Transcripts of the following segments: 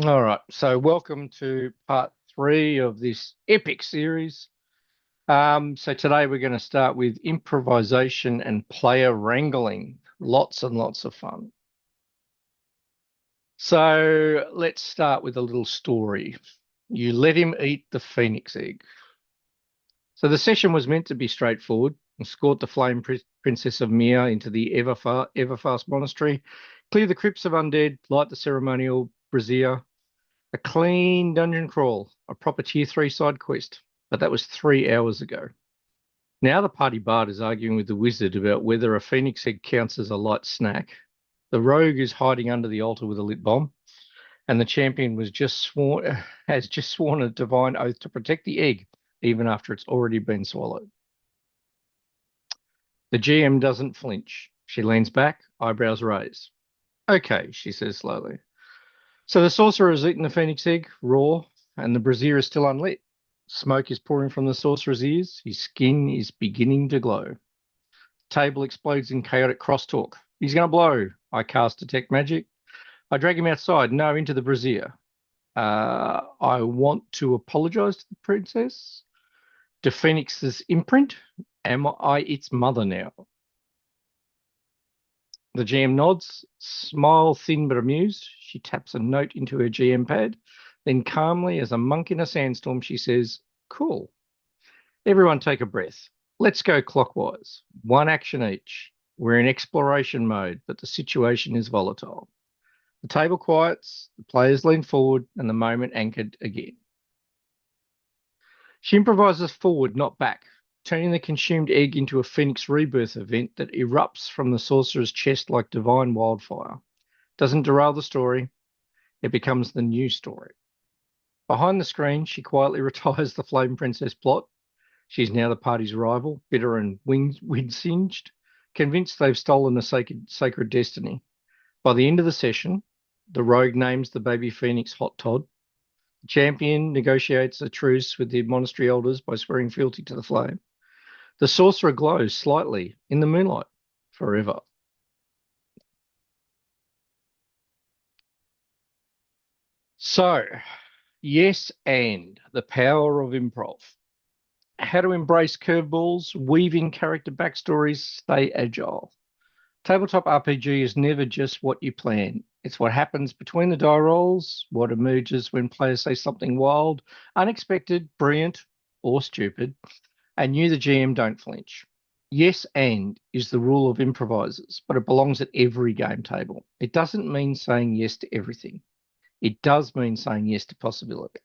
All right, so welcome to part three of this epic series. So today we're going to start with improvisation and player wrangling. Lots and lots of fun. So let's start with a little story. You let him eat the phoenix egg. So the session was meant to be straightforward. Escort the flame princess of Mia into the Everfast monastery, clear the crypts of undead, light the ceremonial brazier. A clean dungeon crawl, a proper tier 3 side quest, but that was 3 hours ago. Now the party bard is arguing with the wizard about whether a phoenix egg counts as a light snack. The rogue is hiding under the altar with a lit bomb, and the champion has just sworn a divine oath to protect the egg, even after it's already been swallowed. The GM doesn't flinch. She leans back, eyebrows raised. Okay, she says slowly. So the sorcerer has eaten the phoenix egg raw, and the brazier is still unlit. Smoke is pouring from the sorcerer's ears. His skin is beginning to glow. The table explodes in chaotic crosstalk. He's going to blow. I cast detect magic. I drag him outside. No, into the brazier. I want to apologize to the princess. To Phoenix's imprint. Am I its mother now? The GM nods, smile thin but amused. She taps a note into her GM pad. Then calmly as a monk in a sandstorm, she says, Cool. Everyone take a breath. Let's go clockwise. One action each. We're in exploration mode, but the situation is volatile. The table quiets, the players lean forward, and the moment anchored again. She improvises forward, not back, turning the consumed egg into a phoenix rebirth event that erupts from the sorcerer's chest like divine wildfire. Doesn't derail the story, it becomes the new story. Behind the screen, she quietly retires the Flame Princess plot. She's now the party's rival, bitter and wind-singed, convinced they've stolen a sacred destiny. By the end of the session, the rogue names the baby phoenix Hot Todd. The champion negotiates a truce with the monastery elders by swearing fealty to the flame. The sorcerer glows slightly in the moonlight forever. So, yes, and the power of improv. How to embrace curveballs, weaving character backstories, stay agile. Tabletop RPG is never just what you plan. It's what happens between the die rolls, what emerges when players say something wild, unexpected, brilliant, or stupid, and you, the GM, don't flinch. Yes, and is the rule of improvisers, but it belongs at every game table. It doesn't mean saying yes to everything. It does mean saying yes to possibility.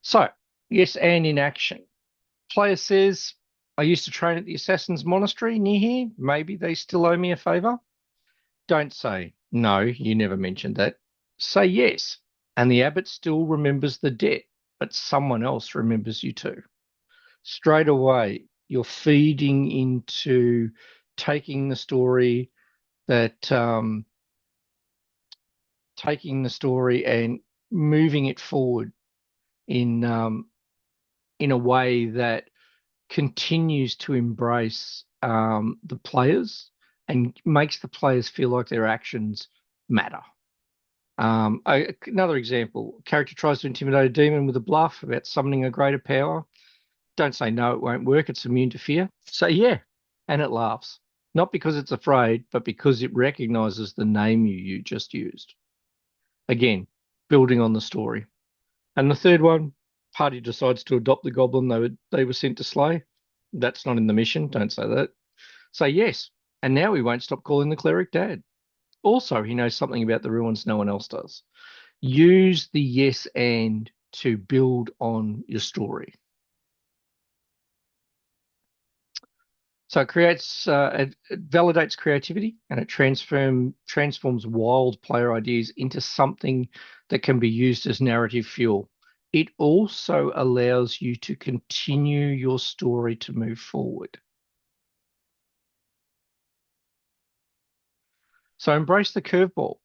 So, yes, and in action. Player says, I used to train at the Assassin's Monastery near here. Maybe they still owe me a favor. Don't say, no, you never mentioned that. Say yes. And the abbot still remembers the debt, but someone else remembers you too. Straight away, you're feeding into taking the story that, taking the story and moving it forward in, in a way that continues to embrace the players and makes the players feel like their actions matter. Another example, character tries to intimidate a demon with a bluff about summoning a greater power. Don't say no, it won't work. It's immune to fear. Say yeah, and it laughs. Not because it's afraid, but because it recognizes the name you just used. Again, building on the story. And the third one, party decides to adopt the goblin they were sent to slay. That's not in the mission. Don't say that. Say yes. And now we won't stop calling the cleric dad. Also, he knows something about the ruins no one else does. Use the yes and to build on your story. So it validates creativity and it transforms wild player ideas into something that can be used as narrative fuel. It also allows you to continue your story to move forward. So embrace the curveball.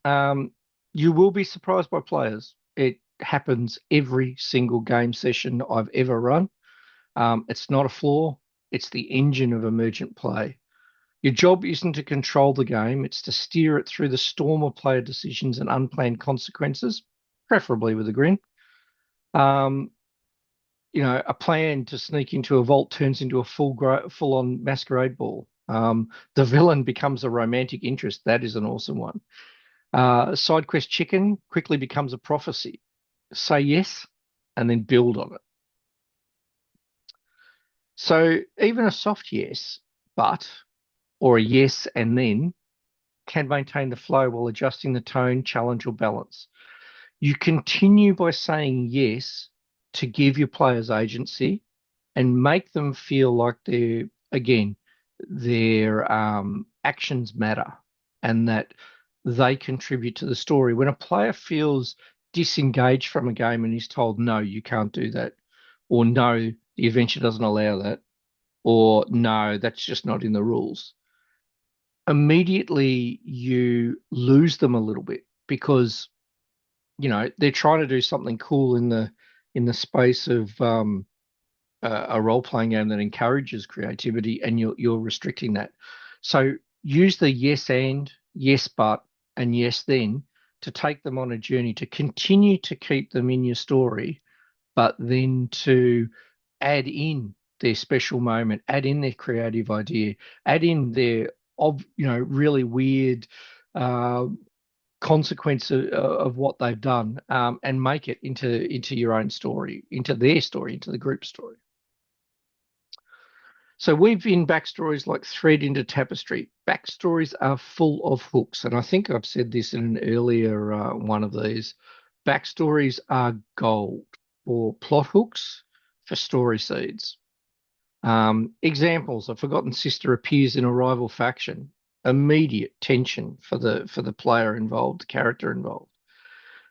Um, you will be surprised by players. It happens every single game session I've ever run. It's not a flaw, it's the engine of emergent play. Your job isn't to control the game, it's to steer it through the storm of player decisions and unplanned consequences, preferably with a grin. Um, a plan to sneak into a vault turns into a full-on masquerade ball. The villain becomes a romantic interest. That is an awesome one. Side quest chicken quickly becomes a prophecy. Say yes and then build on it. So even a soft yes, but, or a yes and then can maintain the flow while adjusting the tone, challenge, or balance. You continue by saying yes to give your players agency and make them feel like their actions matter and that they contribute to the story. When a player feels disengaged from a game and is told, no, you can't do that, or no, the adventure doesn't allow that, or no, that's just not in the rules, immediately you lose them a little bit because they're trying to do something cool in the space of a role playing game that encourages creativity, and you're restricting that. So use the yes and, yes but, and yes then to take them on a journey to continue to keep them in your story, but then to add in their special moment, add in their creative idea, add in their really weird uh, consequence of what they've done, and make it into your own story, into their story, into the group story. So weave in backstories like thread into tapestry. Backstories are full of hooks, and I think I've said this in an earlier one of these. Backstories are gold for plot hooks, for story seeds. Examples: a forgotten sister appears in a rival faction. Immediate tension for the player involved, the character involved.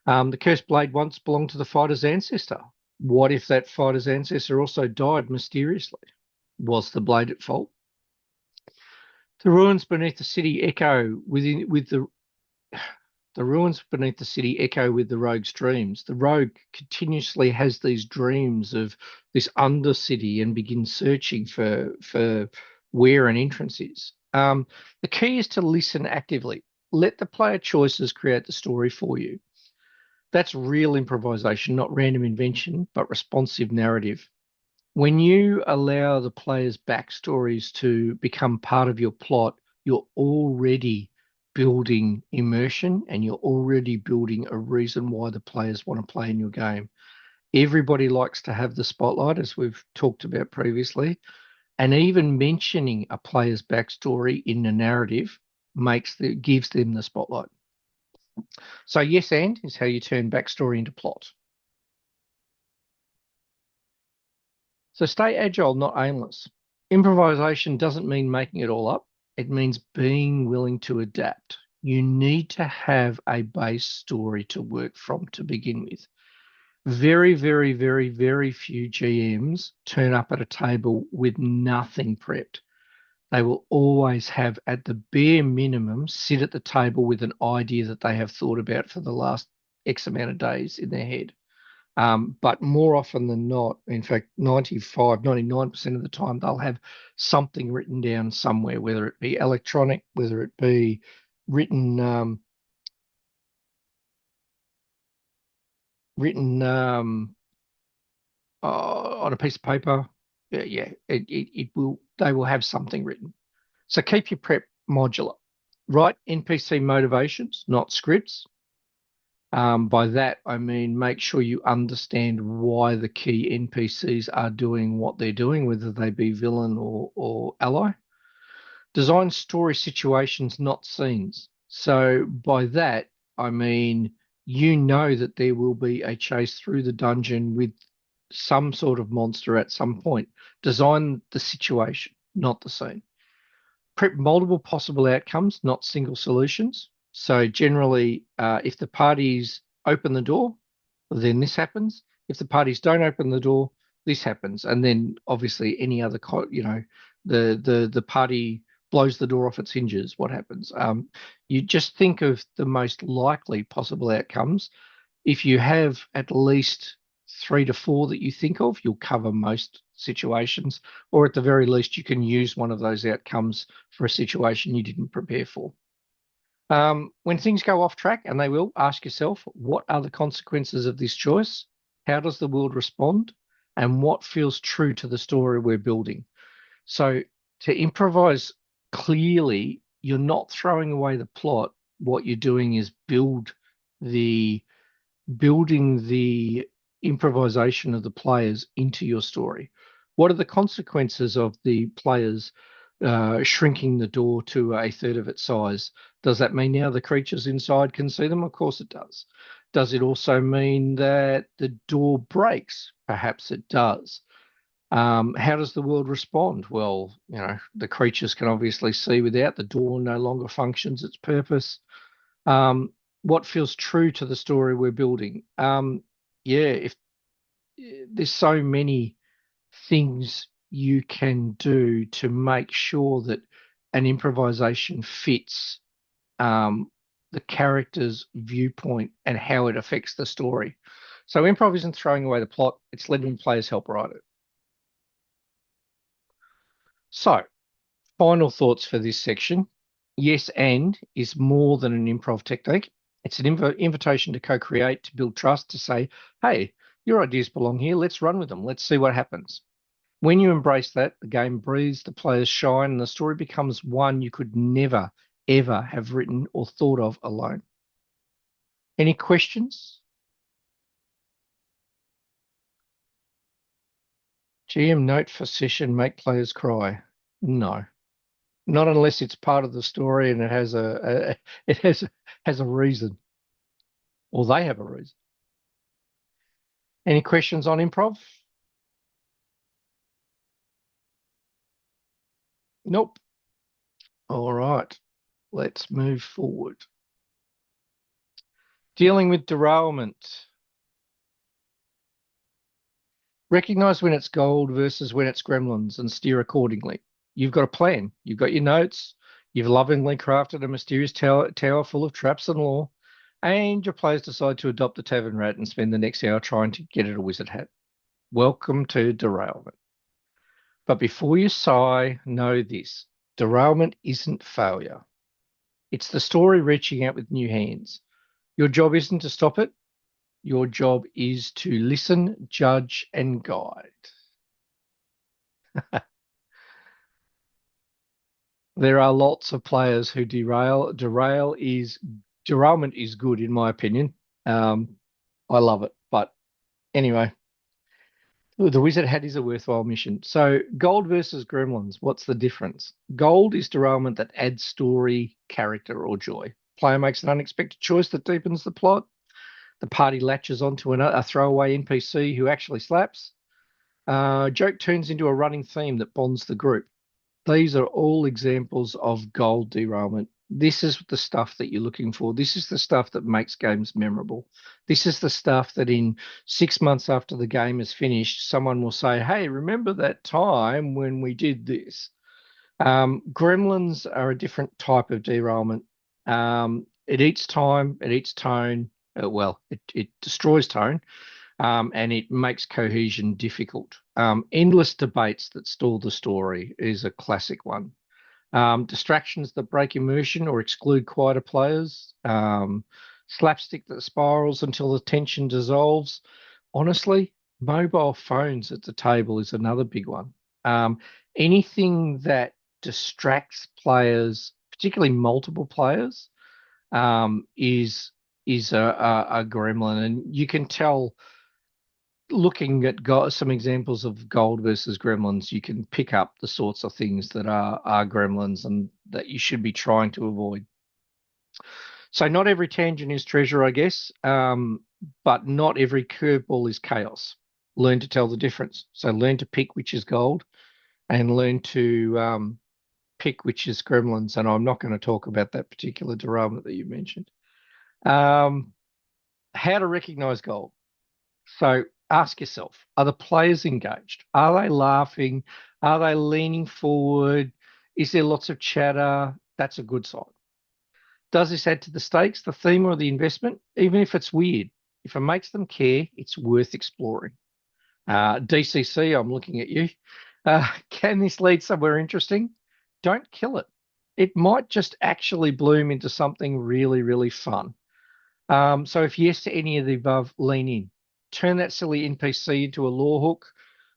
The cursed blade once belonged to the fighter's ancestor. What if that fighter's ancestor also died mysteriously? Was the blade at fault? The ruins beneath the city echo with the ruins beneath the city echo with the rogue's dreams. The rogue continuously has these dreams of this undercity and begins searching for where an entrance is. The key is to listen actively. Let the player choices create the story for you. That's real improvisation, not random invention, but responsive narrative. When you allow the players' backstories to become part of your plot, you're already building immersion and you're already building a reason why the players want to play in your game. Everybody likes to have the spotlight, as we've talked about previously, and even mentioning a player's backstory in the narrative gives them the spotlight. So yes and is how you turn backstory into plot. So stay agile, not aimless. Improvisation doesn't mean making it all up. It means being willing to adapt. You need to have a base story to work from to begin with. Very, very, very, very few GMs turn up at a table with nothing prepped. They will always have, at the bare minimum, sit at the table with an idea that they have thought about for the last X amount of days in their head. But more often than not, in fact, 99% of the time, they'll have something written down somewhere, whether it be electronic, whether it be written written on a piece of paper. Yeah, it will. They will have something written. So keep your prep modular. Write NPC motivations, not scripts. By that, I mean make sure you understand why the key NPCs are doing what they're doing, whether they be villain or ally. Design story situations, not scenes. So by that, I mean you know that there will be a chase through the dungeon with some sort of monster at some point. Design the situation, not the scene. Prep multiple possible outcomes, not single solutions. So generally, if the parties open the door, then this happens. If the parties don't open the door, this happens. And then obviously any other, the party blows the door off its hinges, what happens? You just think of the most likely possible outcomes. If you have at least 3 to 4 that you think of, you'll cover most situations, or at the very least, you can use one of those outcomes for a situation you didn't prepare for. When things go off track, and they will, ask yourself, what are the consequences of this choice? How does the world respond? And what feels true to the story we're building? So to improvise clearly, you're not throwing away the plot. What you're doing is building the improvisation of the players into your story. What are the consequences of the players shrinking the door to a third of its size? Does that mean now the creatures inside can see them? Of course it does. Does it also mean that the door breaks? Perhaps it does. How does the world respond? Well, the creatures can obviously see without. The door no longer functions its purpose. What feels true to the story we're building? If there's so many things you can do to make sure that an improvisation fits the character's viewpoint and how it affects the story. So improv isn't throwing away the plot, it's letting players help write it. So, final thoughts for this section. Yes and is more than an improv technique. It's an invitation to co-create, to build trust, to say, hey, your ideas belong here. Let's run with them. Let's see what happens. When you embrace that, the game breathes, the players shine, and the story becomes one you could never, ever have written or thought of alone. Any questions? GM note for session, make players cry. No, not unless it's part of the story and it has has a reason, or they have a reason. Any questions on improv? Nope. All right, let's move forward. Dealing with derailment. Recognize when it's gold versus when it's gremlins and steer accordingly. You've got a plan. You've got your notes. You've lovingly crafted a mysterious tower full of traps and lore, and your players decide to adopt the tavern rat and spend the next hour trying to get it a wizard hat. Welcome to derailment. But before you sigh, know this. Derailment isn't failure. It's the story reaching out with new hands. Your job isn't to stop it. Your job is to listen, judge, and guide. There are lots of players who derail. Derailment is good in my opinion. I love it. But anyway, the wizard hat is a worthwhile mission. So gold versus gremlins, what's the difference? Gold is derailment that adds story, character, or joy. Player makes an unexpected choice that deepens the plot. The party latches onto a throwaway NPC who actually slaps. Joke turns into a running theme that bonds the group. These are all examples of gold derailment. This is the stuff that you're looking for. This is the stuff that makes games memorable. This is the stuff that in 6 months after the game is finished, someone will say, hey, remember that time when we did this? Gremlins are a different type of derailment. It eats time, it eats tone. It destroys tone, and it makes cohesion difficult. Endless debates that stall the story is a classic one. Distractions that break immersion or exclude quieter players. Slapstick that spirals until the tension dissolves. Honestly, mobile phones at the table is another big one. Anything that distracts players, particularly multiple players, is a gremlin, and you can tell looking at some examples of gold versus gremlins, you can pick up the sorts of things that are gremlins and that you should be trying to avoid. So not every tangent is treasure, I guess, but not every curveball is chaos. Learn to tell the difference. So learn to pick which is gold and learn to pick which is gremlins. And I'm not going to talk about that particular derailment that you mentioned. How to recognize gold. So ask yourself, are the players engaged? Are they laughing? Are they leaning forward? Is there lots of chatter? That's a good sign. Does this add to the stakes, the theme, or the investment? Even if it's weird, If it makes them care, it's worth exploring. DCC, I'm looking at you. Can this lead somewhere interesting? Don't kill it. It might just actually bloom into something really, really fun. So if yes to any of the above, lean in. Turn that silly NPC into a lore hook.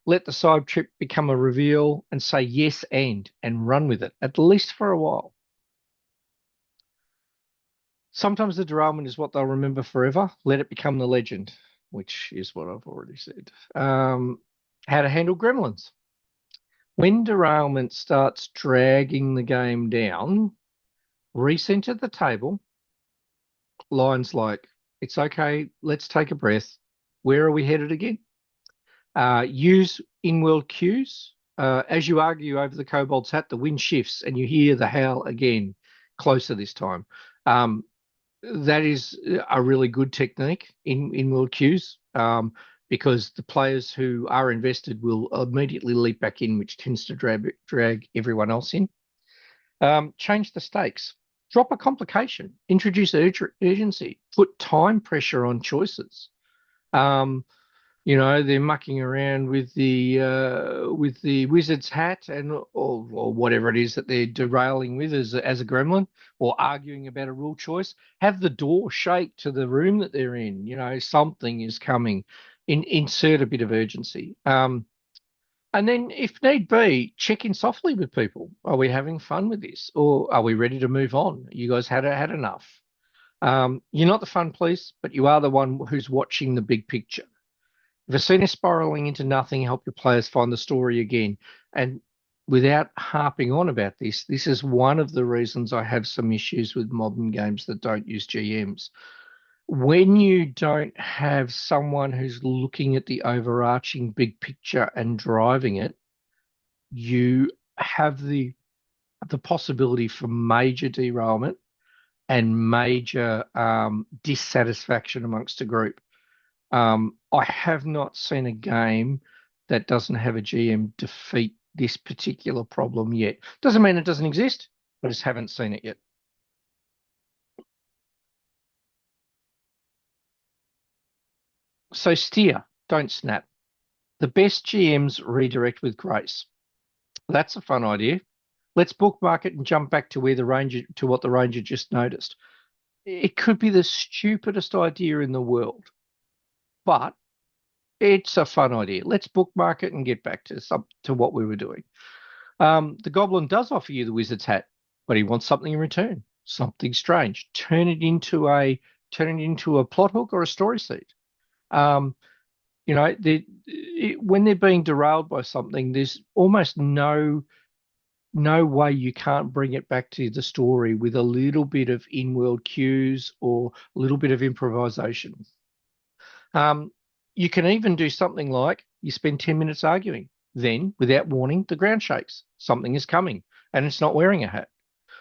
Let the side trip become a reveal and say yes and run with it, at least for a while. Sometimes the derailment is what they'll remember forever. Let it become the legend, which is what I've already said. How to handle gremlins. When derailment starts dragging the game down, recenter the table. Lines like, it's okay, let's take a breath. Where are we headed again? Use in-world cues. As you argue over the kobold's hat, the wind shifts and you hear the howl again, closer this time. That is a really good technique in world cues, because the players who are invested will immediately leap back in, which tends to drag everyone else in. Change the stakes. Drop a complication. Introduce urgency. Put time pressure on choices. They're mucking around with the wizard's hat or whatever it is that they're derailing with as a gremlin, or arguing about a rule choice. Have the door shake to the room that they're in. Something is coming. Insert a bit of urgency. And then, if need be, check in softly with people. Are we having fun with this, or are we ready to move on? You guys had enough. You're not the fun police, but you are the one who's watching the big picture. If a scene is spiraling into nothing, help your players find the story again. And without harping on about this is one of the reasons I have some issues with modern games that don't use GMs. When you don't have someone who's looking at the overarching big picture and driving it, you have the possibility for major derailment and major dissatisfaction amongst a group. I have not seen a game that doesn't have a GM defeat this particular problem yet. Doesn't mean it doesn't exist, I just haven't seen it yet. So steer, don't snap. The best GMs redirect with grace. That's a fun idea. Let's bookmark it and jump back to what the ranger just noticed. It could be the stupidest idea in the world, but it's a fun idea. Let's bookmark it and get back to what we were doing. The goblin does offer you the wizard's hat, but he wants something in return, something strange. Turn it into a plot hook or a story seed. When they're being derailed by something, there's almost no way you can't bring it back to the story with a little bit of in-world cues or a little bit of improvisation. You can even do something like you spend 10 minutes arguing. Then, without warning, the ground shakes. Something is coming, and it's not wearing a hat.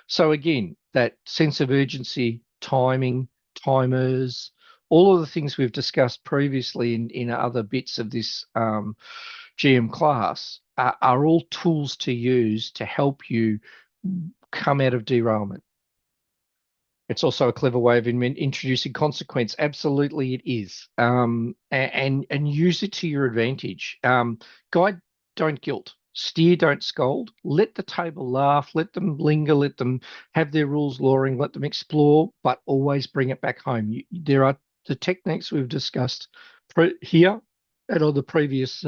So again, that sense of urgency, timing, timers, all of the things we've discussed previously in other bits of this GM class are all tools to use to help you come out of derailment. It's also a clever way of introducing consequence. Absolutely, it is. And use it to your advantage. Guide, don't guilt. Steer, don't scold. Let the table laugh. Let them linger. Let them have their rules loring. Let them explore, but always bring it back home. There are the techniques we've discussed here and on the previous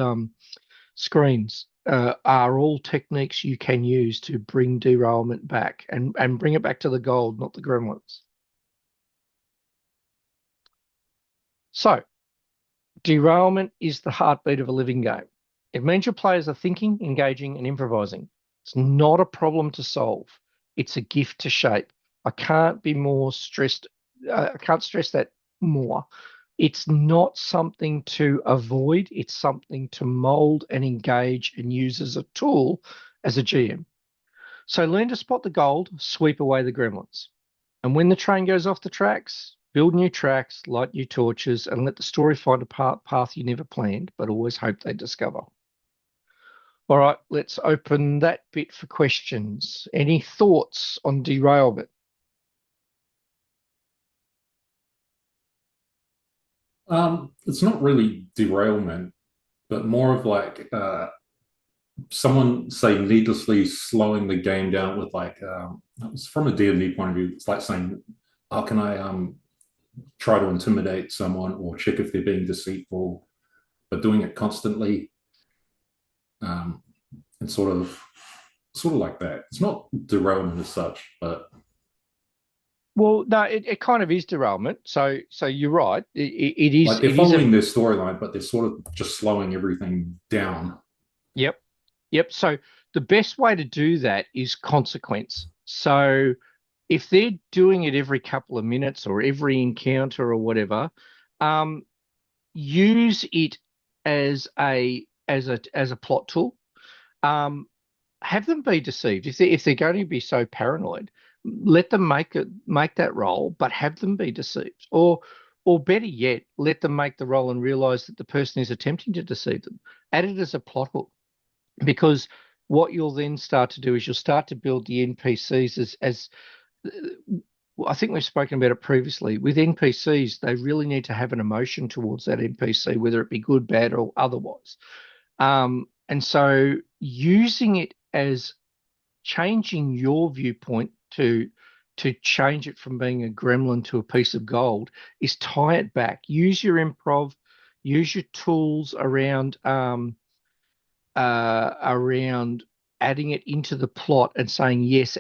screens are all techniques you can use to bring derailment back and bring it back to the gold, not the gremlins. So, derailment is the heartbeat of a living game. It means your players are thinking, engaging, and improvising. It's not a problem to solve. It's a gift to shape. I can't be more stressed. I can't stress that more. It's not something to avoid. It's something to mold and engage and use as a tool as a GM. So learn to spot the gold, sweep away the gremlins. And when the train goes off the tracks, build new tracks, light new torches, and let the story find a path you never planned, but always hope they discover. All right, let's open that bit for questions. Any thoughts on derailment? It's not really derailment, but more of like someone say needlessly slowing the game down with like it's from a D&D point of view. It's like saying, "How can I try to intimidate someone or check if they're being deceitful?" But doing it constantly um, and sort of like that. It's not derailment as such, but Well, no, it kind of is derailment. So you're right. It is like they're it is a following their storyline, but they're sort of just slowing everything down. yep, yep. So the best way to do that is consequence. So if they're doing it every couple of minutes or every encounter or whatever, um, use it as a plot tool. Um, have them be deceived if they're going to be so paranoid. Let them make that role, but have them be deceived, or better yet, let them make the role and realize that the person is attempting to deceive them. Add it as a plot hook, because what you'll then start to do is you'll start to build the NPCs as I think we've spoken about it previously. With NPCs, they really need to have an emotion towards that NPC, whether it be good, bad, or otherwise. And so using it as changing your viewpoint to change it from being a gremlin to a piece of gold is tie it back. Use your improv, use your tools around adding it into the plot and saying yes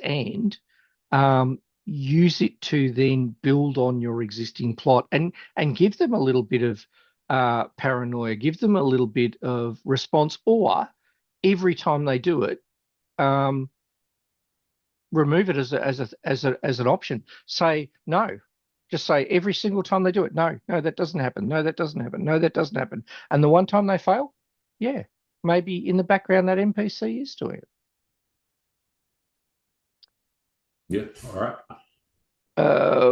um, use it to then build on your existing plot and give them a little bit of paranoia, give them a little bit of response, or every time they do it, um, remove it as an option. Say no. Just say every single time they do it, no, no, that doesn't happen. No, that doesn't happen. No, that doesn't happen. And the one time they fail, yeah, maybe in the background that NPC is doing it. Yeah, all right.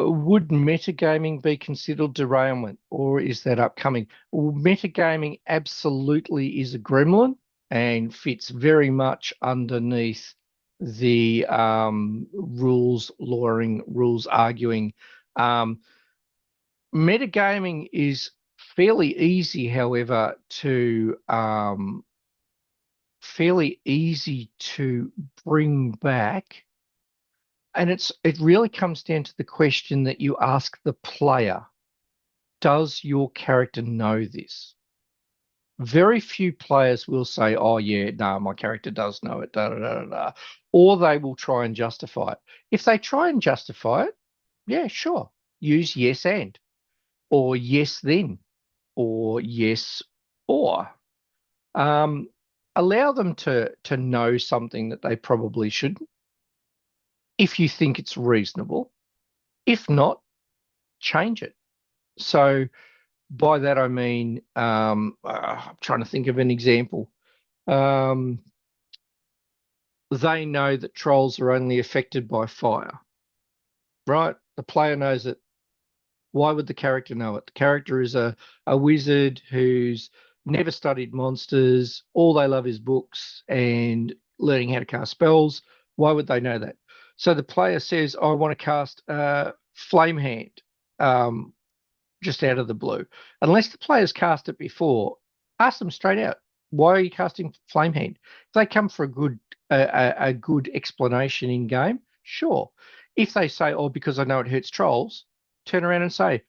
Would metagaming be considered derailment, or is that upcoming? Well, metagaming absolutely is a gremlin and fits very much underneath the rules lawyering, rules arguing. Um, Metagaming is fairly easy, however, to bring back. And it really comes down to the question that you ask the player. Does your character know this? Very few players will say, oh, yeah, no, my character does know it, da, da, da, da, da. Or they will try and justify it. If they try and justify it, yeah, sure. Use yes and, or yes then, or yes or. Um, Allow them to know something that they probably shouldn't if you think it's reasonable. If not, change it. So by that I mean, I'm trying to think of an example. Um, they know that trolls are only affected by fire, right? The player knows it. Why would the character know it? The character is a wizard who's never studied monsters. All they love is books and learning how to cast spells. Why would they know that? So the player says, I want to cast Flame Hand. Um, just out of the blue. Unless the players cast it before, ask them straight out. Why are you casting Flame Hand? If they come for a good explanation in game, sure. If they say, "Oh, because I know it hurts trolls," turn around and say,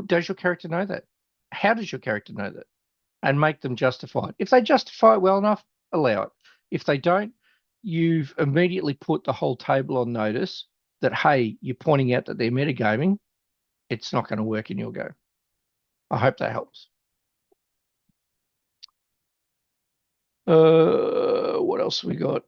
does your character know that? How does your character know that?" And make them justify it. If they justify it well enough, allow it. If they don't, you've immediately put the whole table on notice that, hey, you're pointing out that they're metagaming. It's not going to work in your go. I hope that helps. What else we got?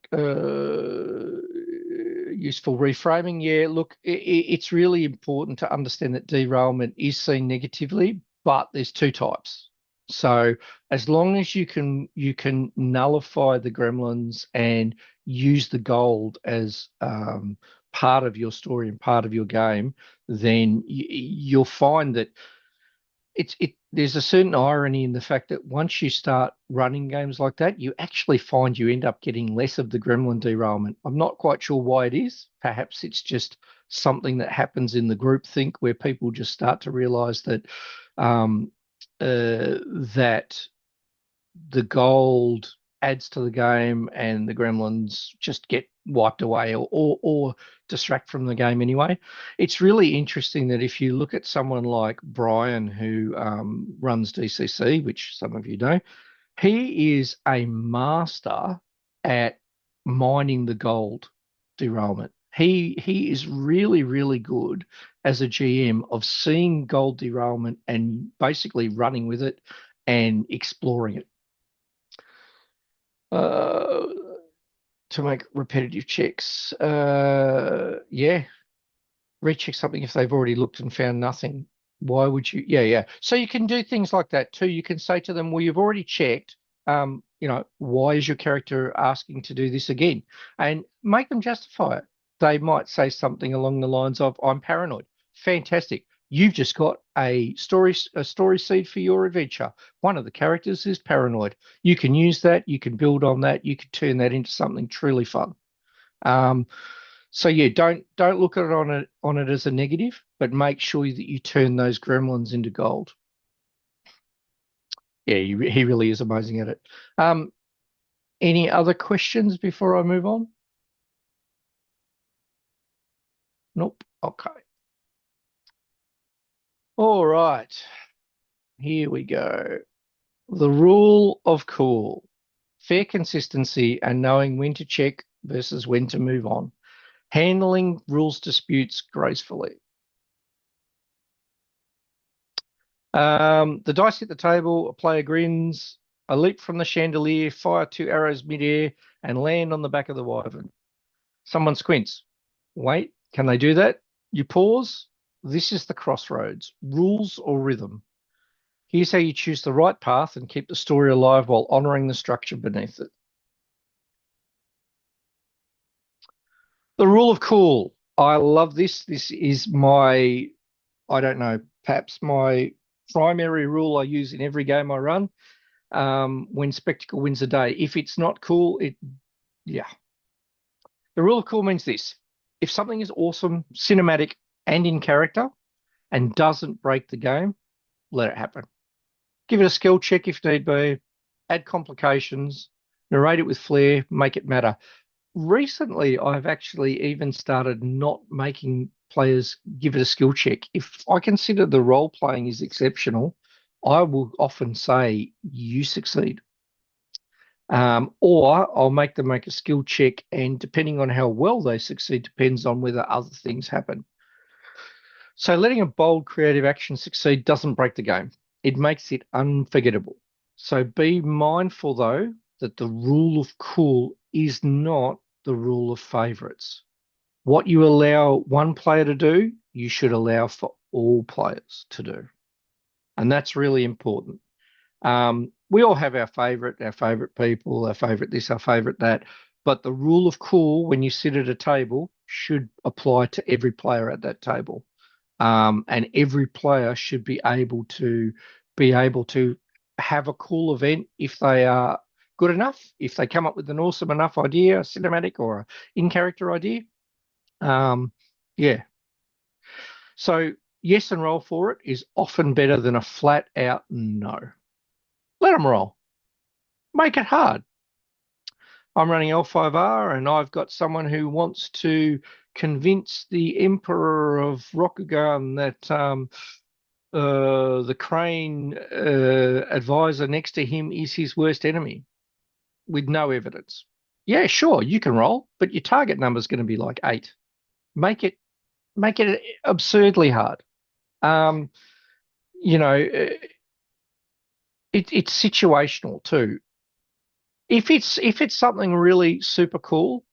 Useful reframing. Yeah, look, it's really important to understand that derailment is seen negatively, but there's two types. So as long as you can nullify the gremlins and use the gold as part of your story and part of your game, then you'll find that there's a certain irony in the fact that once you start running games like that, you actually find you end up getting less of the gremlin derailment. I'm not quite sure why it is. Perhaps it's just something that happens in the group think where people just start to realize that that the gold adds to the game and the gremlins just get wiped away or distract from the game anyway. It's really interesting that if you look at someone like Brian, who runs DCC, which some of you know, he is a master at mining the gold derailment. He is really, really good as a GM of seeing gold derailment and basically running with it and exploring it. Uh, to make repetitive checks. Yeah, recheck something if they've already looked and found nothing. Why would you? Yeah, yeah. So you can do things like that too. You can say to them, well, you've already checked. Why is your character asking to do this again? And make them justify it. They might say something along the lines of, I'm paranoid. Fantastic. You've just got a story seed for your adventure. One of the characters is paranoid. You can use that, you can build on that, you can turn that into something truly fun. Um, so yeah, don't look at it as a negative, but make sure that you turn those gremlins into gold. Yeah, he really is amazing at it. Um, any other questions before I move on? Nope. Okay. All right. Here we go. The rule of cool. Fair consistency and knowing when to check versus when to move on. Handling rules disputes gracefully. The dice hit the table, a player grins, a leap from the chandelier, fire 2 arrows midair, and land on the back of the wyvern. Someone squints. Wait, can they do that? You pause. This is the crossroads. Rules or rhythm. Here's how you choose the right path and keep the story alive while honoring the structure beneath it. The rule of cool. I love this. This is I don't know, perhaps my primary rule I use in every game I run. When spectacle wins the day. If it's not cool, yeah. The rule of cool means this: if something is awesome, cinematic, and in character, and doesn't break the game, let it happen. Give it a skill check if need be, add complications, narrate it with flair, make it matter. Recently, I've actually even started not making players give it a skill check. If I consider the role playing is exceptional, I will often say you succeed. Or I'll make them make a skill check, and depending on how well they succeed, depends on whether other things happen. So letting a bold creative action succeed doesn't break the game. It makes it unforgettable. So be mindful, though, that the rule of cool is not the rule of favorites. What you allow one player to do, you should allow for all players to do. And that's really important. We all have our favorite people, our favorite this, our favorite that. But the rule of cool when you sit at a table should apply to every player at that table. And every player should be able to have a cool event if they are good enough, if they come up with an awesome enough idea, a cinematic or a in-character idea. Um, yeah. So yes and roll for it is often better than a flat out no. Let them roll. Make it hard. I'm running L5R and I've got someone who wants to convince the Emperor of Rokugan that the Crane advisor next to him is his worst enemy with no evidence. Yeah, sure, you can roll, but your target number is going to be like 8. Make it absurdly hard. Um, it's situational too. If it's something really super cool,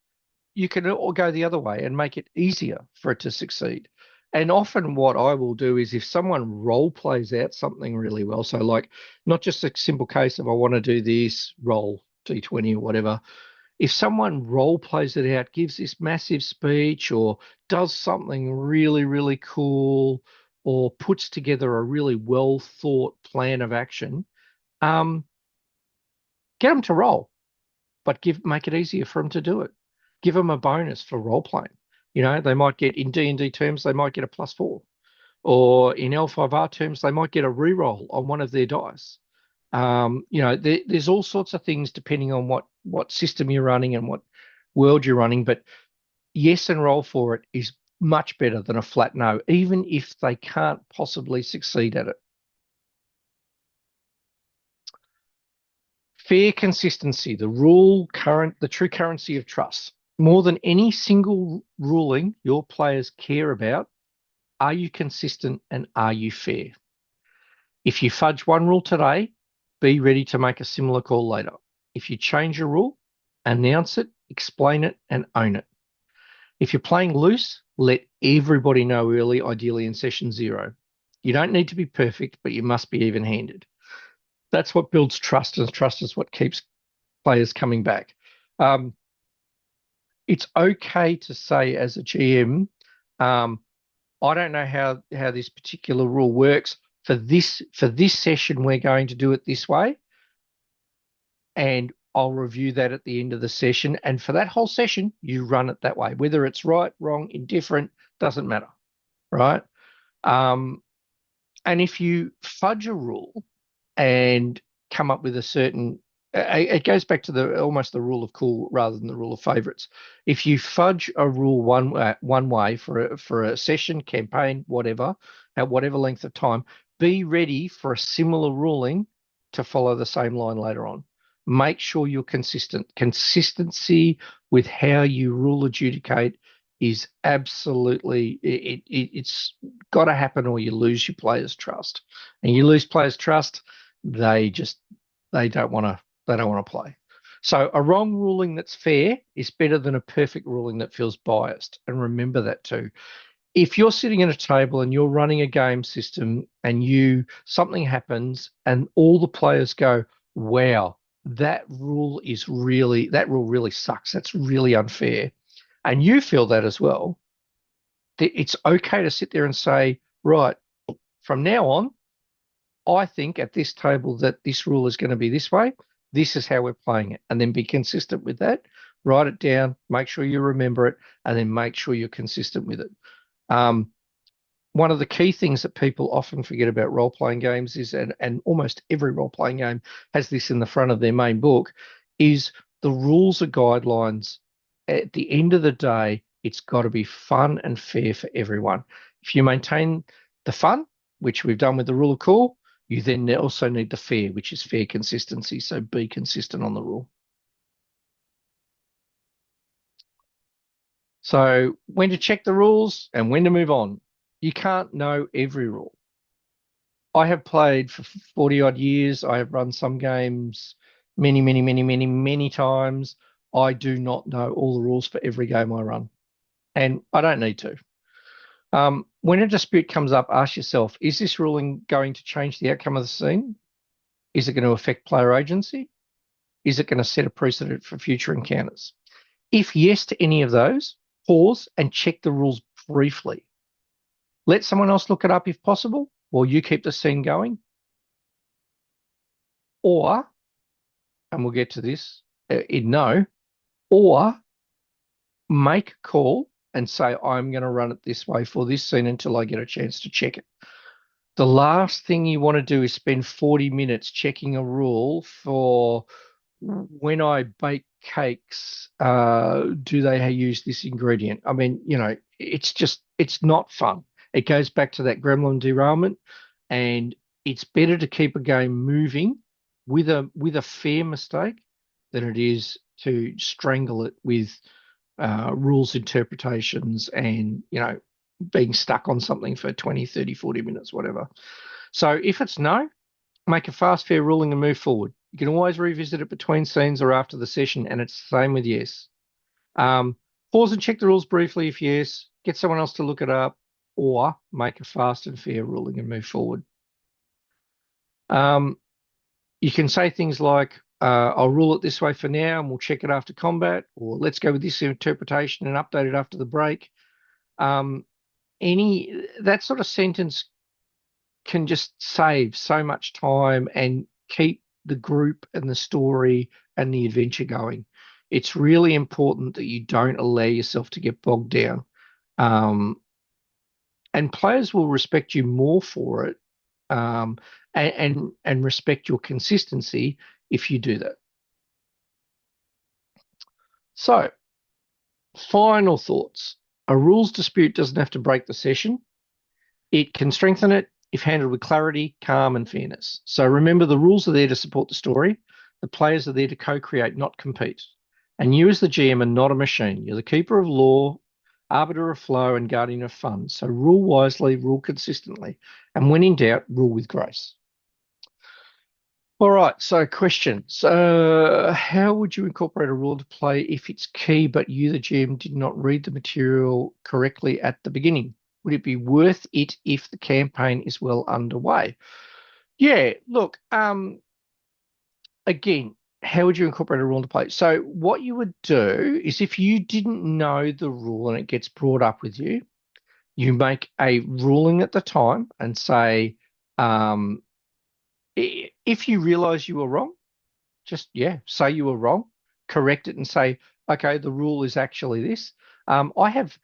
you can all go the other way and make it easier for it to succeed. And often what I will do is if someone role plays out something really well, so like not just a simple case of I want to do this, roll D20 or whatever. If someone role plays it out, gives this massive speech or does something really, really cool or puts together a really well thought plan of action, um, get them to roll, but make it easier for them to do it. Give them a bonus for role playing. They might get in D&D terms, they might get a +4. Or in L5R terms, they might get a reroll on one of their dice. There's all sorts of things depending on what system you're running and what world you're running. But yes, and roll for it is much better than a flat no, even if they can't possibly succeed at it. Fair consistency, the true currency of trust. More than any single ruling your players care about, are you consistent and are you fair? If you fudge one rule today, be ready to make a similar call later. If you change a rule, announce it, explain it, and own it. If you're playing loose, let everybody know early, ideally in session 0. You don't need to be perfect, but you must be even-handed. That's what builds trust, and trust is what keeps players coming back. It's okay to say as a GM, I don't know how this particular rule works. For this session, we're going to do it this way, and I'll review that at the end of the session. And for that whole session, you run it that way. Whether it's right, wrong, indifferent, doesn't matter, right? And if you fudge a rule and come up with a certain, it goes back to almost the rule of cool rather than the rule of favorites. If you fudge a rule one way for a session, campaign, whatever, at whatever length of time, be ready for a similar ruling to follow the same line later on. Make sure you're consistent. Consistency with how you rule adjudicate is absolutely, it's got to happen, or you lose your players' trust. And you lose players' trust, they don't want to play. So a wrong ruling that's fair is better than a perfect ruling that feels biased. And remember that too. If you're sitting at a table and you're running a game system and something happens and all the players go, wow, that rule really sucks. That's really unfair. And you feel that as well. It's okay to sit there and say, right, from now on, I think at this table that this rule is going to be this way. This is how we're playing it. And then be consistent with that. Write it down, make sure you remember it, and then make sure you're consistent with it. One of the key things that people often forget about role-playing games is, and almost every role-playing game has this in the front of their main book, is the rules are guidelines. At the end of the day, it's got to be fun and fair for everyone. If you maintain the fun, which we've done with the rule of cool, you then also need the fair, which is fair consistency. So be consistent on the rule. So when to check the rules and when to move on. You can't know every rule. I have played for 40 odd years. I have run some games many, many, many, many, many times. I do not know all the rules for every game I run, and I don't need to. When a dispute comes up, ask yourself, is this ruling going to change the outcome of the scene? Is it going to affect player agency? Is it going to set a precedent for future encounters? If yes to any of those, pause and check the rules briefly. Let someone else look it up if possible, while you keep the scene going. Or, and we'll get to this in no, or make a call and say, I'm going to run it this way for this scene until I get a chance to check it. The last thing you want to do is spend 40 minutes checking a rule for when I bake cakes, do they use this ingredient? I mean, it's not fun. It goes back to that gremlin derailment, and it's better to keep a game moving with a fair mistake than it is to strangle it with rules interpretations and, being stuck on something for 20, 30, 40 minutes, whatever. So if it's no, make a fast, fair ruling and move forward. You can always revisit it between scenes or after the session, and it's the same with yes. Pause and check the rules briefly if yes, get someone else to look it up, or make a fast and fair ruling and move forward. You can say things like, I'll rule it this way for now and we'll check it after combat, or let's go with this interpretation and update it after the break. That sort of sentence can just save so much time and keep the group and the story and the adventure going. It's really important that you don't allow yourself to get bogged down. and players will respect you more for it, and respect your consistency if you do that. So, final thoughts. A rules dispute doesn't have to break the session. It can strengthen it if handled with clarity, calm, and fairness. So remember, the rules are there to support the story. The players are there to co-create, not compete. And you as the GM are not a machine. You're the keeper of law, arbiter of flow, and guardian of fun. So rule wisely, rule consistently. And when in doubt, rule with grace. All right, so questions. How would you incorporate a rule to play if it's key, but you, the GM, did not read the material correctly at the beginning? Would it be worth it if the campaign is well underway? Yeah, look, again, how would you incorporate a rule into play? So what you would do is if you didn't know the rule and it gets brought up with you, you make a ruling at the time and say, if you realize you were wrong, just, yeah, say you were wrong, correct it and say, okay, the rule is actually this. I have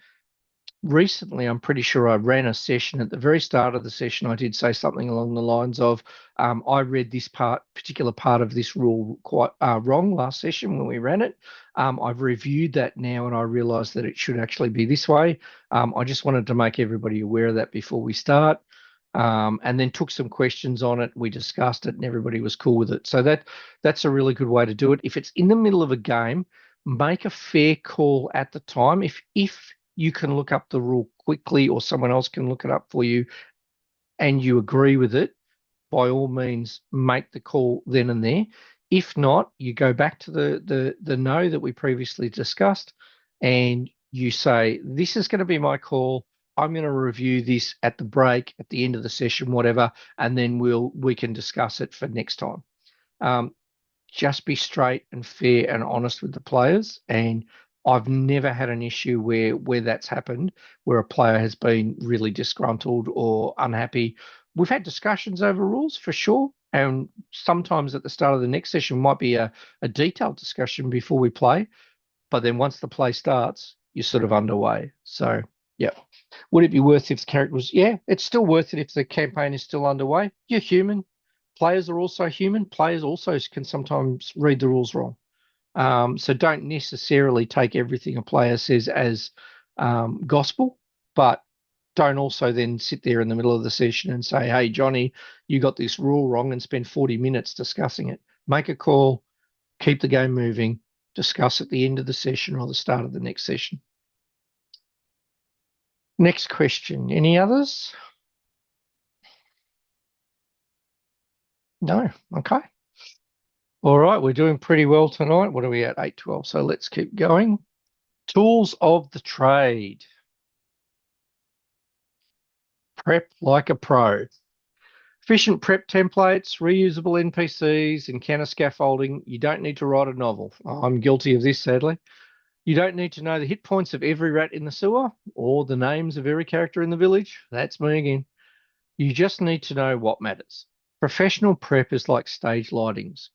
recently, I'm pretty sure I ran a session. At the very start of the session, I did say something along the lines of, I read this particular part of this rule quite wrong last session when we ran it. I've reviewed that now and I realized that it should actually be this way. I just wanted to make everybody aware of that before we start. And then took some questions on it. We discussed it and everybody was cool with it. So that's a really good way to do it. If it's in the middle of a game, make a fair call at the time. If you can look up the rule quickly or someone else can look it up for you and you agree with it, by all means, make the call then and there. If not, you go back to the no that we previously discussed and you say, this is going to be my call. I'm going to review this at the break, at the end of the session, whatever, and then we can discuss it for next time. Just be straight and fair and honest with the players. And I've never had an issue where that's happened, where a player has been really disgruntled or unhappy. We've had discussions over rules for sure. And sometimes at the start of the next session might be a detailed discussion before we play. But then once the play starts, you're sort of underway. So, yeah. Would it be worth if the character was? Yeah, it's still worth it if the campaign is still underway. You're human. Players are also human. Players also can sometimes read the rules wrong. So don't necessarily take everything a player says as gospel, but don't also then sit there in the middle of the session and say, hey, Johnny, you got this rule wrong and spend 40 minutes discussing it. Make a call, keep the game moving, discuss at the end of the session or the start of the next session. Next question. Any others? No. Okay. All right. We're doing pretty well tonight. What are we at? 8:12. So let's keep going. Tools of the trade. Prep like a pro. Efficient prep templates, reusable NPCs, encounter scaffolding. You don't need to write a novel. I'm guilty of this, sadly. You don't need to know the hit points of every rat in the sewer or the names of every character in the village. That's me again. You just need to know what matters. Professional prep is like stage lightings.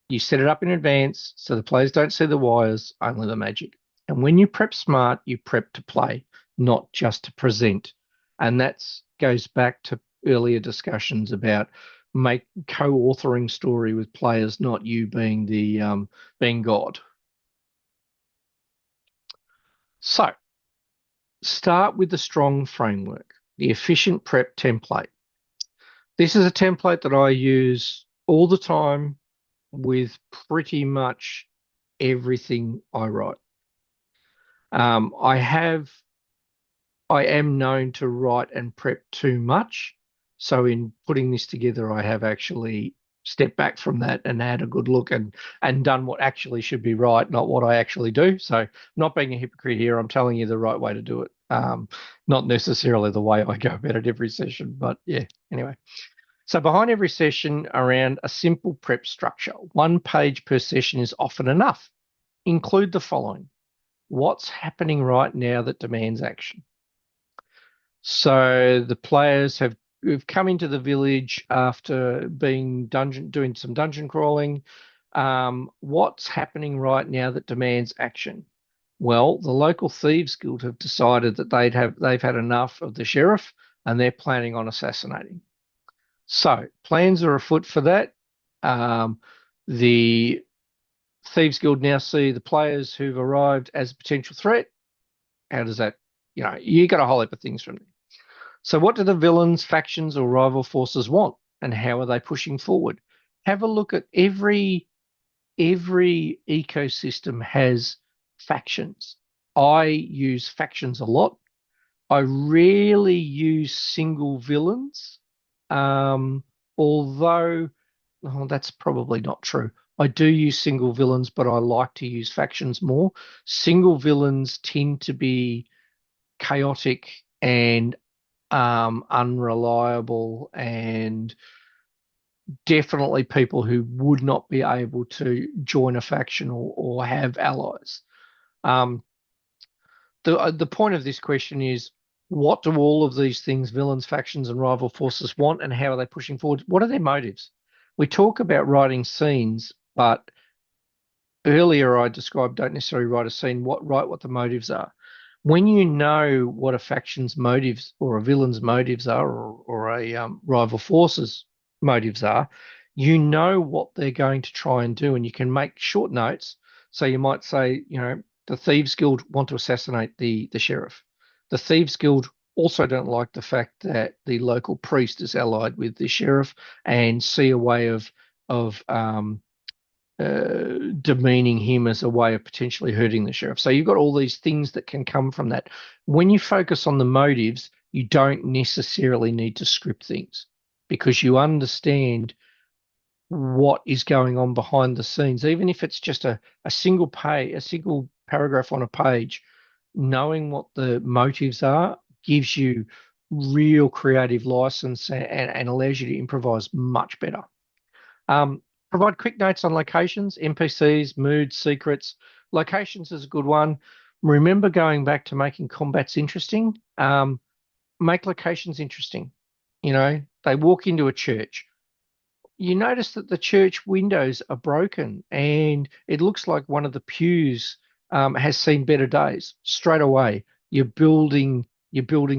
You set it up in advance so the players don't see the wires, only the magic. And when you prep smart, you prep to play, not just to present. And that goes back to earlier discussions about co-authoring story with players, not you being being God. So start with the strong framework, the efficient prep template. This is a template that I use all the time with pretty much everything I write. I am known to write and prep too much. So in putting this together, I have actually stepped back from that and had a good look and done what actually should be right, not what I actually do. So not being a hypocrite here, I'm telling you the right way to do it. Not necessarily the way I go about it every session, but yeah, anyway. So behind every session around a simple prep structure, 1 page per session is often enough. Include the following. What's happening right now that demands action? So the players have come into the village after doing some dungeon crawling. What's happening right now that demands action? Well, the local thieves guild have decided that they've had enough of the sheriff and they're planning on assassinating. So plans are afoot for that. Um, the Thieves Guild now see the players who've arrived as a potential threat. How does that, you got a whole heap of things from there. So what do the villains, factions, or rival forces want, and how are they pushing forward? Have a look at every ecosystem has factions. I use factions a lot. I rarely use single villains, um, although that's probably not true. I do use single villains, but I like to use factions more. Single villains tend to be chaotic and unreliable, and definitely people who would not be able to join a faction or have allies. Um, the point of this question is, what do all of these things, villains, factions, and rival forces want, and how are they pushing forward? What are their motives? We talk about writing scenes, but earlier I described don't necessarily write a scene, write what the motives are. When you know what a faction's motives or a villain's motives are, or a rival force's motives are, you know what they're going to try and do, and you can make short notes. So you might say, the Thieves Guild want to assassinate the sheriff. The Thieves Guild also don't like the fact that the local priest is allied with the sheriff and see a way of demeaning him as a way of potentially hurting the sheriff. So you've got all these things that can come from that. When you focus on the motives, you don't necessarily need to script things because you understand what is going on behind the scenes. Even if it's just a single page, a single paragraph on a page, knowing what the motives are gives you real creative license and allows you to improvise much better. Um, Provide quick notes on locations, NPCs, moods, secrets. Locations is a good one. Remember going back to making combats interesting. Make locations interesting. They walk into a church. You notice that the church windows are broken and it looks like one of the pews has seen better days. Straight away, you're building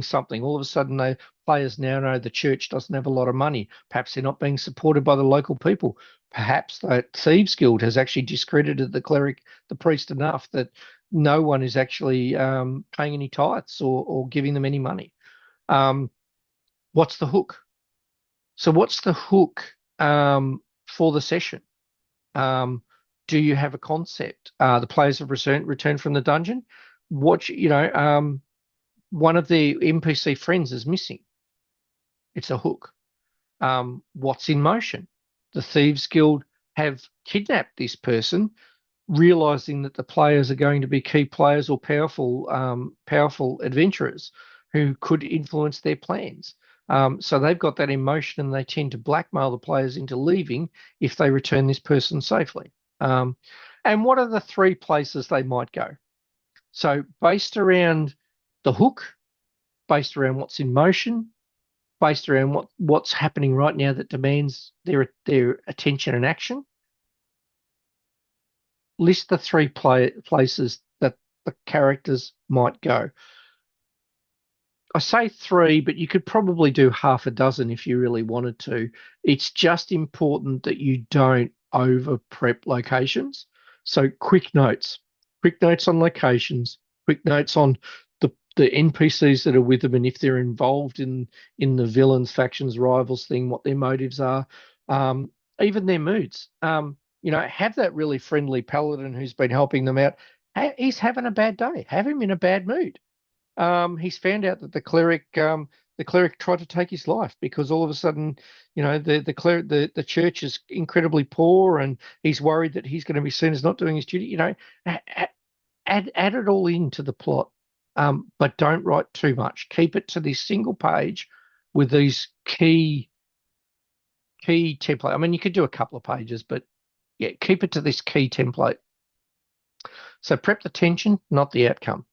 something. All of a sudden, the players now know the church doesn't have a lot of money. Perhaps they're not being supported by the local people. Perhaps the Thieves Guild has actually discredited the priest enough that no one is actually paying any tithes or giving them any money. Um, what's the hook? So what's the hook for the session? Um, do you have a concept? The players have returned from the dungeon. One of the NPC friends is missing. It's a hook. What's in motion? The Thieves Guild have kidnapped this person, realizing that the players are going to be key players or powerful adventurers who could influence their plans. So they've got that emotion and they tend to blackmail the players into leaving if they return this person safely. And what are the three places they might go? So based around the hook, based around what's in motion, based around what's happening right now that demands their attention and action, list the three places that the characters might go. I say three, but you could probably do half a dozen if you really wanted to. It's just important that you don't over prep locations. So quick notes on locations, quick notes on the NPCs that are with them and if they're involved in the villains, factions, rivals thing, what their motives are, um, even their moods. Have that really friendly paladin who's been helping them out. He's having a bad day. Have him in a bad mood. He's found out that the cleric tried to take his life because all of a sudden, the church is incredibly poor, and he's worried that he's going to be seen as not doing his duty. Add it all into the plot, but don't write too much. Keep it to this single page with these key template. I mean, you could do a couple of pages, but yeah, keep it to this key template. So prep the tension, not the outcome.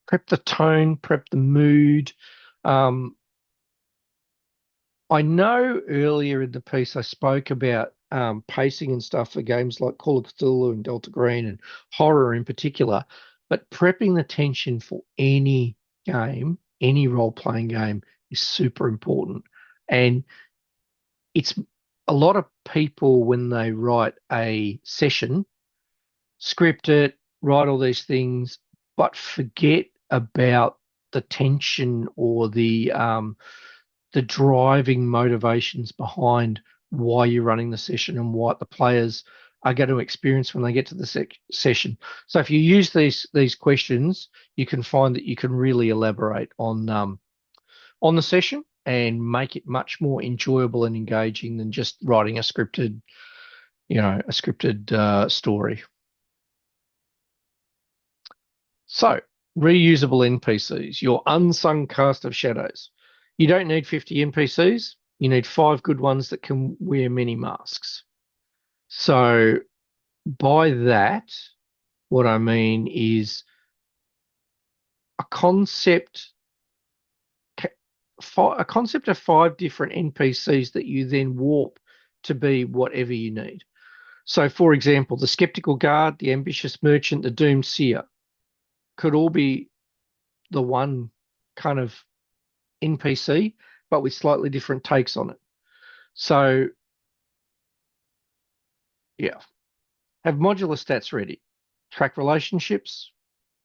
Prep the tone, prep the mood. I know earlier in the piece I spoke about pacing and stuff for games like Call of Cthulhu and Delta Green and horror in particular. But prepping the tension for any game, any role-playing game, is super important. And it's a lot of people, when they write a session, script it, write all these things, but forget about the tension or the driving motivations behind why you're running the session and what the players are going to experience when they get to the session. So if you use these questions, you can find that you can really elaborate on the session and make it much more enjoyable and engaging than just writing a scripted story. So, reusable NPCs, your unsung cast of shadows. You don't need 50 NPCs. You need 5 good ones that can wear many masks. So, by that, what I mean is a concept of 5 different NPCs that you then warp to be whatever you need. So, for example, the skeptical guard, the ambitious merchant, the doomed seer could all be the one kind of NPC, but with slightly different takes on it. So, yeah, have modular stats ready. Track relationships,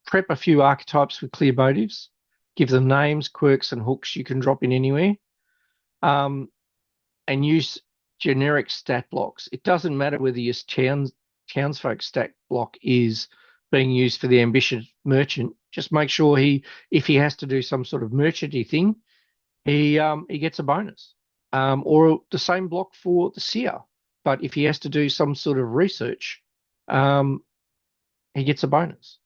prep a few archetypes with clear motives, give them names, quirks, and hooks you can drop in anywhere, and use generic stat blocks. It doesn't matter whether your townsfolk stat block is being used for the ambitious merchant. Just make sure if he has to do some sort of merchanty thing, he gets a bonus. Or the same block for the seer, but if he has to do some sort of research, he gets a bonus.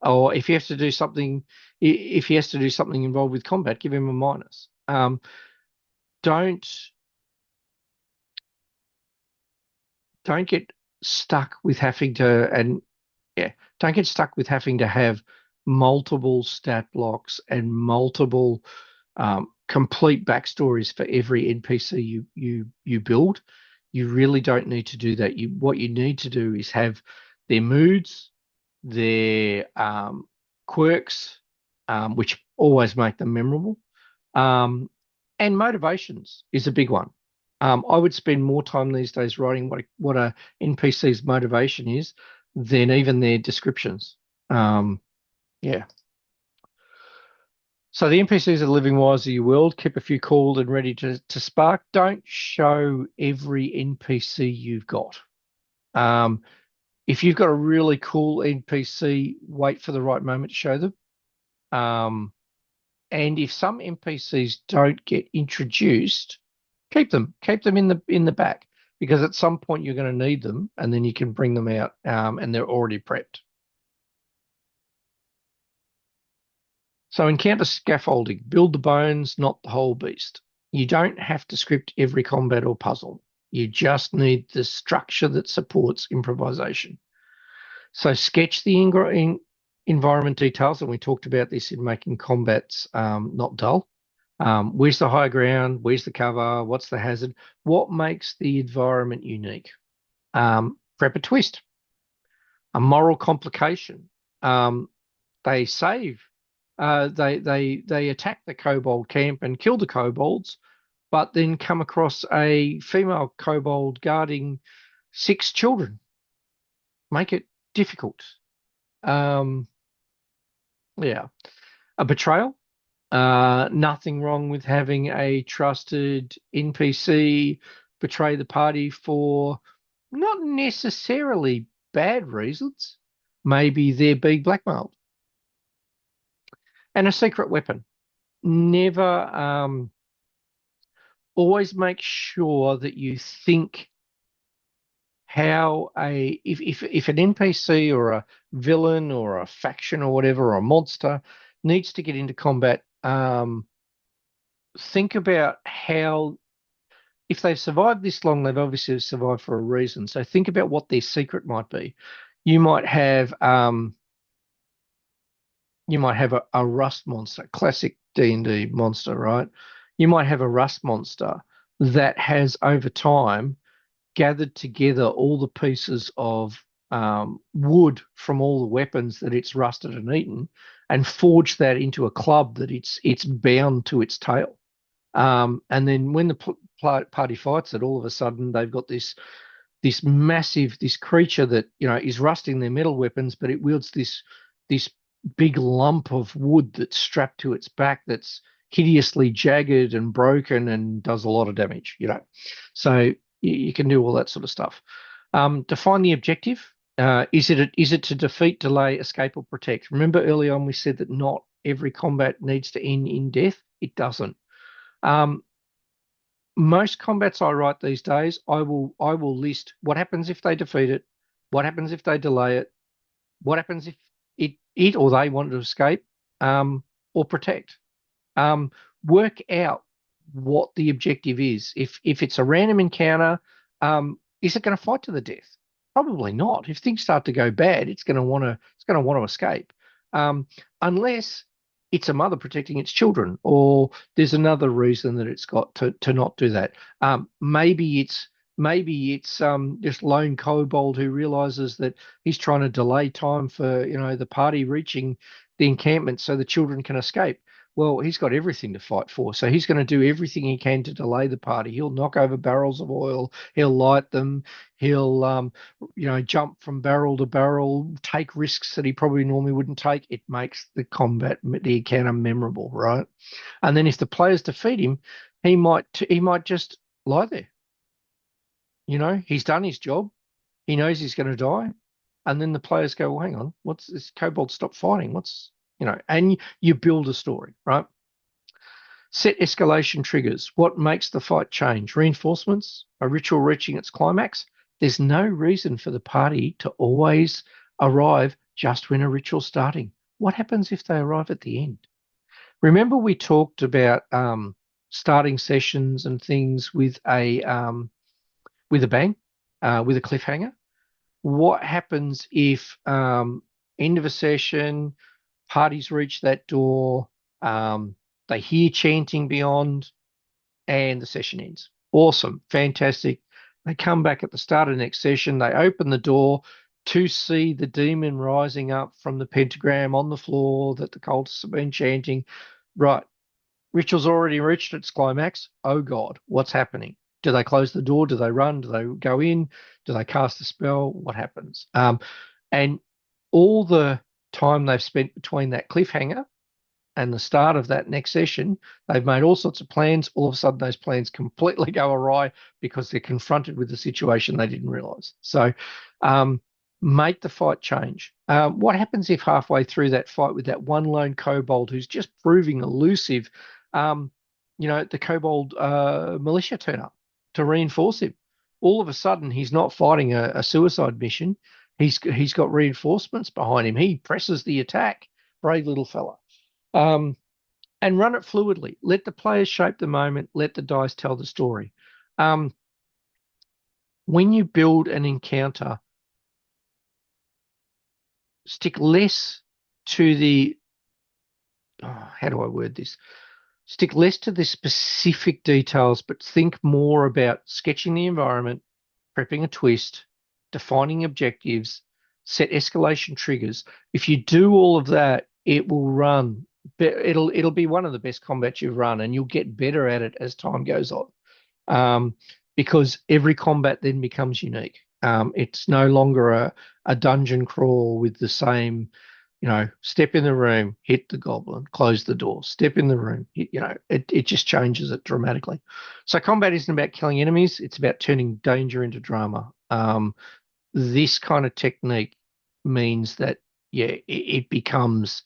Or if he has to do something involved with combat, give him a minus. Don't get stuck with having to have multiple stat blocks and multiple complete backstories for every NPC you build. You really don't need to do that. What you need to do is have their moods, their quirks, which always make them memorable, and motivations is a big one. I would spend more time these days writing what a NPC's motivation is than even their descriptions. Yeah. So the NPCs are living wires of your world. Keep a few cooled and ready to spark. Don't show every NPC you've got. If you've got a really cool NPC, wait for the right moment to show them. And if some NPCs don't get introduced, keep them in the back, because at some point you're going to need them, and then you can bring them out, and they're already prepped. So encounter scaffolding, build the bones, not the whole beast. You don't have to script every combat or puzzle. You just need the structure that supports improvisation. So sketch the environment details, and we talked about this in making combats not dull. Where's the high ground? Where's the cover? What's the hazard? What makes the environment unique? Prep a twist, a moral complication. They save. They attack the kobold camp and kill the kobolds, but then come across a female kobold guarding 6 children. Make it difficult. Yeah. A betrayal. Nothing wrong with having a trusted NPC betray the party for not necessarily bad reasons. Maybe they're being blackmailed. And a secret weapon. Never, always make sure that you think how if an NPC or a villain or a faction or whatever, or a monster needs to get into combat, think about how, if they've survived this long, they've obviously survived for a reason. So think about what their secret might be. You might have a rust monster, classic D&D monster, right? You might have a rust monster that has over time gathered together all the pieces of wood from all the weapons that it's rusted and eaten, and forged that into a club that it's bound to its tail. And then when the party fights it, all of a sudden they've got this massive this creature that is rusting their metal weapons, but it wields this big lump of wood that's strapped to its back that's hideously jagged and broken and does a lot of damage. So you can do all that sort of stuff. Define the objective. Is it to defeat, delay, escape, or protect? Remember early on we said that not every combat needs to end in death. It doesn't. Most combats I write these days, I will list what happens if they defeat it, what happens if they delay it, what happens if it or they want to escape, or protect. Work out what the objective is. If it's a random encounter, is it going to fight to the death? Probably not. If things start to go bad, it's going to want to escape, unless it's a mother protecting its children, or there's another reason that it's got to not do that. Maybe it's this lone kobold who realizes that he's trying to delay time for the party reaching the encampment so the children can escape. Well, he's got everything to fight for, so he's going to do everything he can to delay the party. He'll knock over barrels of oil, he'll light them, he'll jump from barrel to barrel, take risks that he probably normally wouldn't take. It makes the encounter memorable, right? And then if the players defeat him, he might just lie there. He's done his job. He knows he's going to die. And then the players go, well, hang on, what's this? Kobold stopped fighting. And you build a story, right? Set escalation triggers. What makes the fight change? Reinforcements, a ritual reaching its climax. There's no reason for the party to always arrive just when a ritual's starting. What happens if they arrive at the end? Remember we talked about starting sessions and things with a bang, with a cliffhanger. What happens if end of a session, parties reach that door, they hear chanting beyond, and the session ends? Awesome, fantastic. They come back at the start of the next session, they open the door to see the demon rising up from the pentagram on the floor that the cultists have been chanting. Right, ritual's already reached its climax. Oh God, what's happening? Do they close the door? Do they run? Do they go in? Do they cast a spell? What happens? And all the time they've spent between that cliffhanger and the start of that next session, they've made all sorts of plans. All of a sudden, those plans completely go awry because they're confronted with a situation they didn't realize. So make the fight change. What happens if halfway through that fight with that one lone kobold who's just proving elusive, the kobold militia turn up to reinforce him? All of a sudden, he's not fighting a suicide mission. He's got reinforcements behind him. He presses the attack. Brave little fella. And run it fluidly. Let the players shape the moment. Let the dice tell the story. When you build an encounter, stick less to the how do I word this? Stick less to the specific details, but think more about sketching the environment, prepping a twist, defining objectives, set escalation triggers. If you do all of that, it will run. It'll be one of the best combats you've run, and you'll get better at it as time goes on, because every combat then becomes unique. It's no longer a dungeon crawl with the same, step in the room, hit the goblin, close the door, step in the room. It just changes it dramatically. So combat isn't about killing enemies. It's about turning danger into drama. This kind of technique means that, it becomes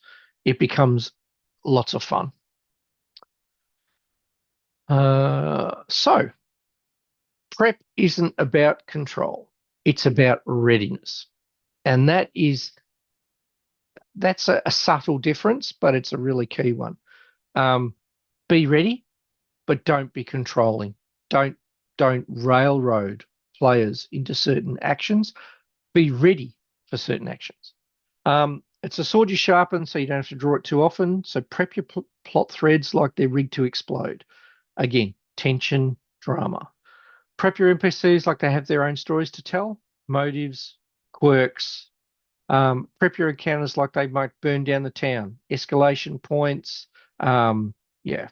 lots of fun. So prep isn't about control. It's about readiness. And that's a subtle difference, but it's a really key one. Be ready, but don't be controlling. Don't railroad players into certain actions. Be ready for certain actions. It's a sword you sharpen, so you don't have to draw it too often. So prep your plot threads like they're rigged to explode. Again, tension, drama. prep your NPCs like they have their own stories to tell, motives, quirks. Prep your encounters like they might burn down the town, escalation points. Yeah.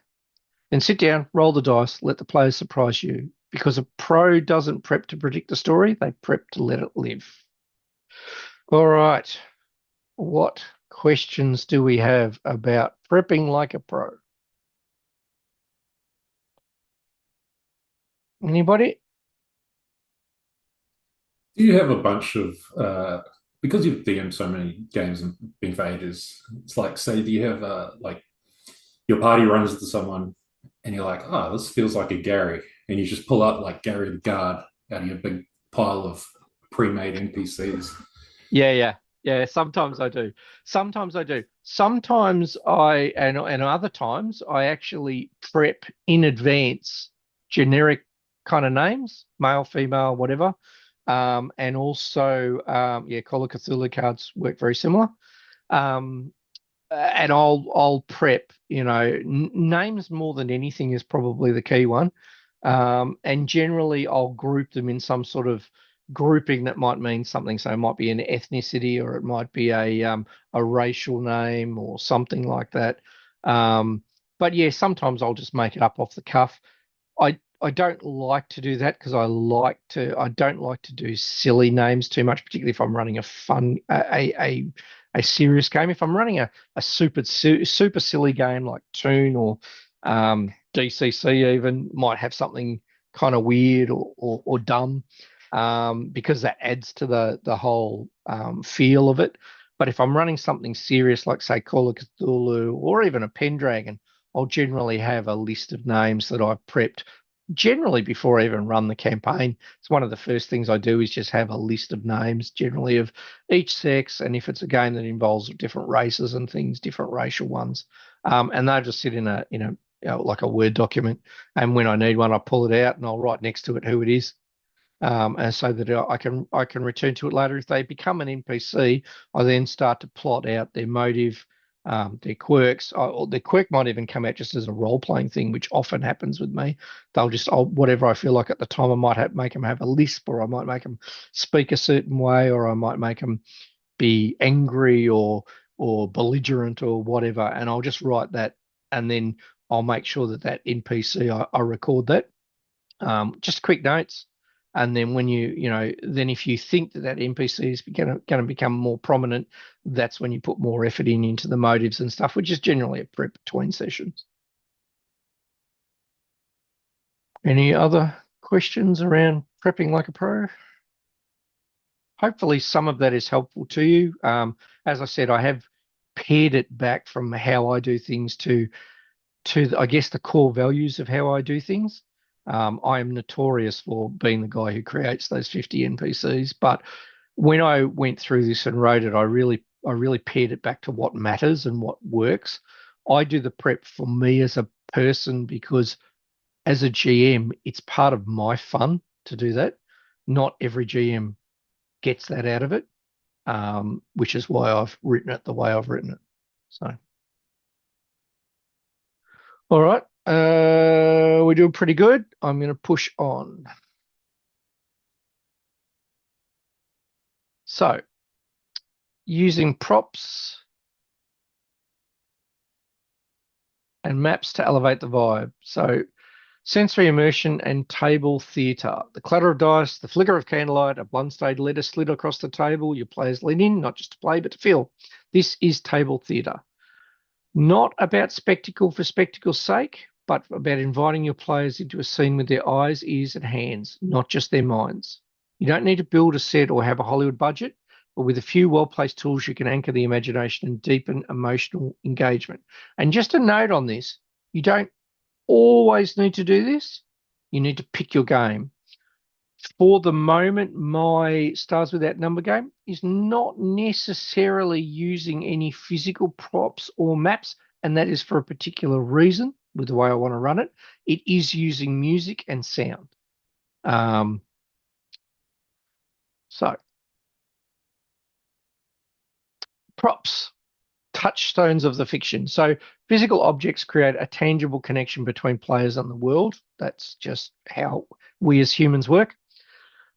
Then sit down, roll the dice, let the players surprise you. Because a pro doesn't prep to predict the story, they prep to let it live. All right. What questions do we have about prepping like a pro? Anybody? Do you have a bunch of because you've DM'd so many games and been for ages? It's like, say, do you have like your party runs into someone and you're like, oh, this feels like a Gary, and you just pull out like Gary the Guard out of your big pile of pre-made NPCs. Yeah. Sometimes I do. Sometimes I do. Sometimes I and other times I actually prep in advance generic kind of names, male, female, whatever. And also, yeah, Call of Cthulhu cards work very similar. Um, and I'll prep, names more than anything is probably the key one. And generally I'll group them in some sort of grouping that might mean something. So it might be an ethnicity or it might be a racial name or something like that. But yeah, sometimes I'll just make it up off the cuff. I don't like to do that because I don't like to do silly names too much, particularly if I'm running a fun a serious game. If I'm running a super silly game like Toon or DCC even might have something kind of weird or dumb, because that adds to the whole feel of it. But if I'm running something serious like say Call of Cthulhu or even a Pendragon, I'll generally have a list of names that I've prepped generally before I even run the campaign. It's one of the first things I do is just have a list of names, generally of each sex, and if it's a game that involves different races and things, different racial ones, and they'll just sit in a like a Word document. And when I need one, I pull it out and I'll write next to it who it is, and so that I can return to it later. If they become an NPC, I then start to plot out their motive, their quirks. Or their quirk might even come out just as a role playing thing, which often happens with me. Whatever I feel like at the time, I might make them have a lisp, or I might make them speak a certain way, or I might make them be angry or belligerent or whatever, and I'll just write that, and then I'll make sure that NPC I record that, just quick notes. And then then if you think that NPC is going to become more prominent, that's when you put more effort into the motives and stuff, which is generally a prep between sessions. Any other questions around prepping like a pro? Hopefully, some of that is helpful to you. As I said, I have pared it back from how I do things to I guess the core values of how I do things. I am notorious for being the guy who creates those 50 NPCs, but when I went through this and wrote it, I really pared it back to what matters and what works. I do the prep for me as a person because as a GM, it's part of my fun to do that. Not every GM gets that out of it, which is why I've written it the way I've written it. So. All right. We're doing pretty good. I'm going to push on. So, using props and maps to elevate the vibe. So, sensory immersion and table theatre. The clatter of dice, the flicker of candlelight, a blunted letter slid across the table. Your players lean in, not just to play, but to feel. This is table theatre. Not about spectacle for spectacle's sake, but about inviting your players into a scene with their eyes, ears, and hands, not just their minds. You don't need to build a set or have a Hollywood budget, but with a few well-placed tools, you can anchor the imagination and deepen emotional engagement. And just a note on this, you don't always need to do this. You need to pick your game. For the moment, my Stars Without Number game is not necessarily using any physical props or maps, and that is for a particular reason with the way I want to run it. It is using music and sound. Um, so, props. touchstones of the fiction. So physical objects create a tangible connection between players and the world. That's just how we as humans work.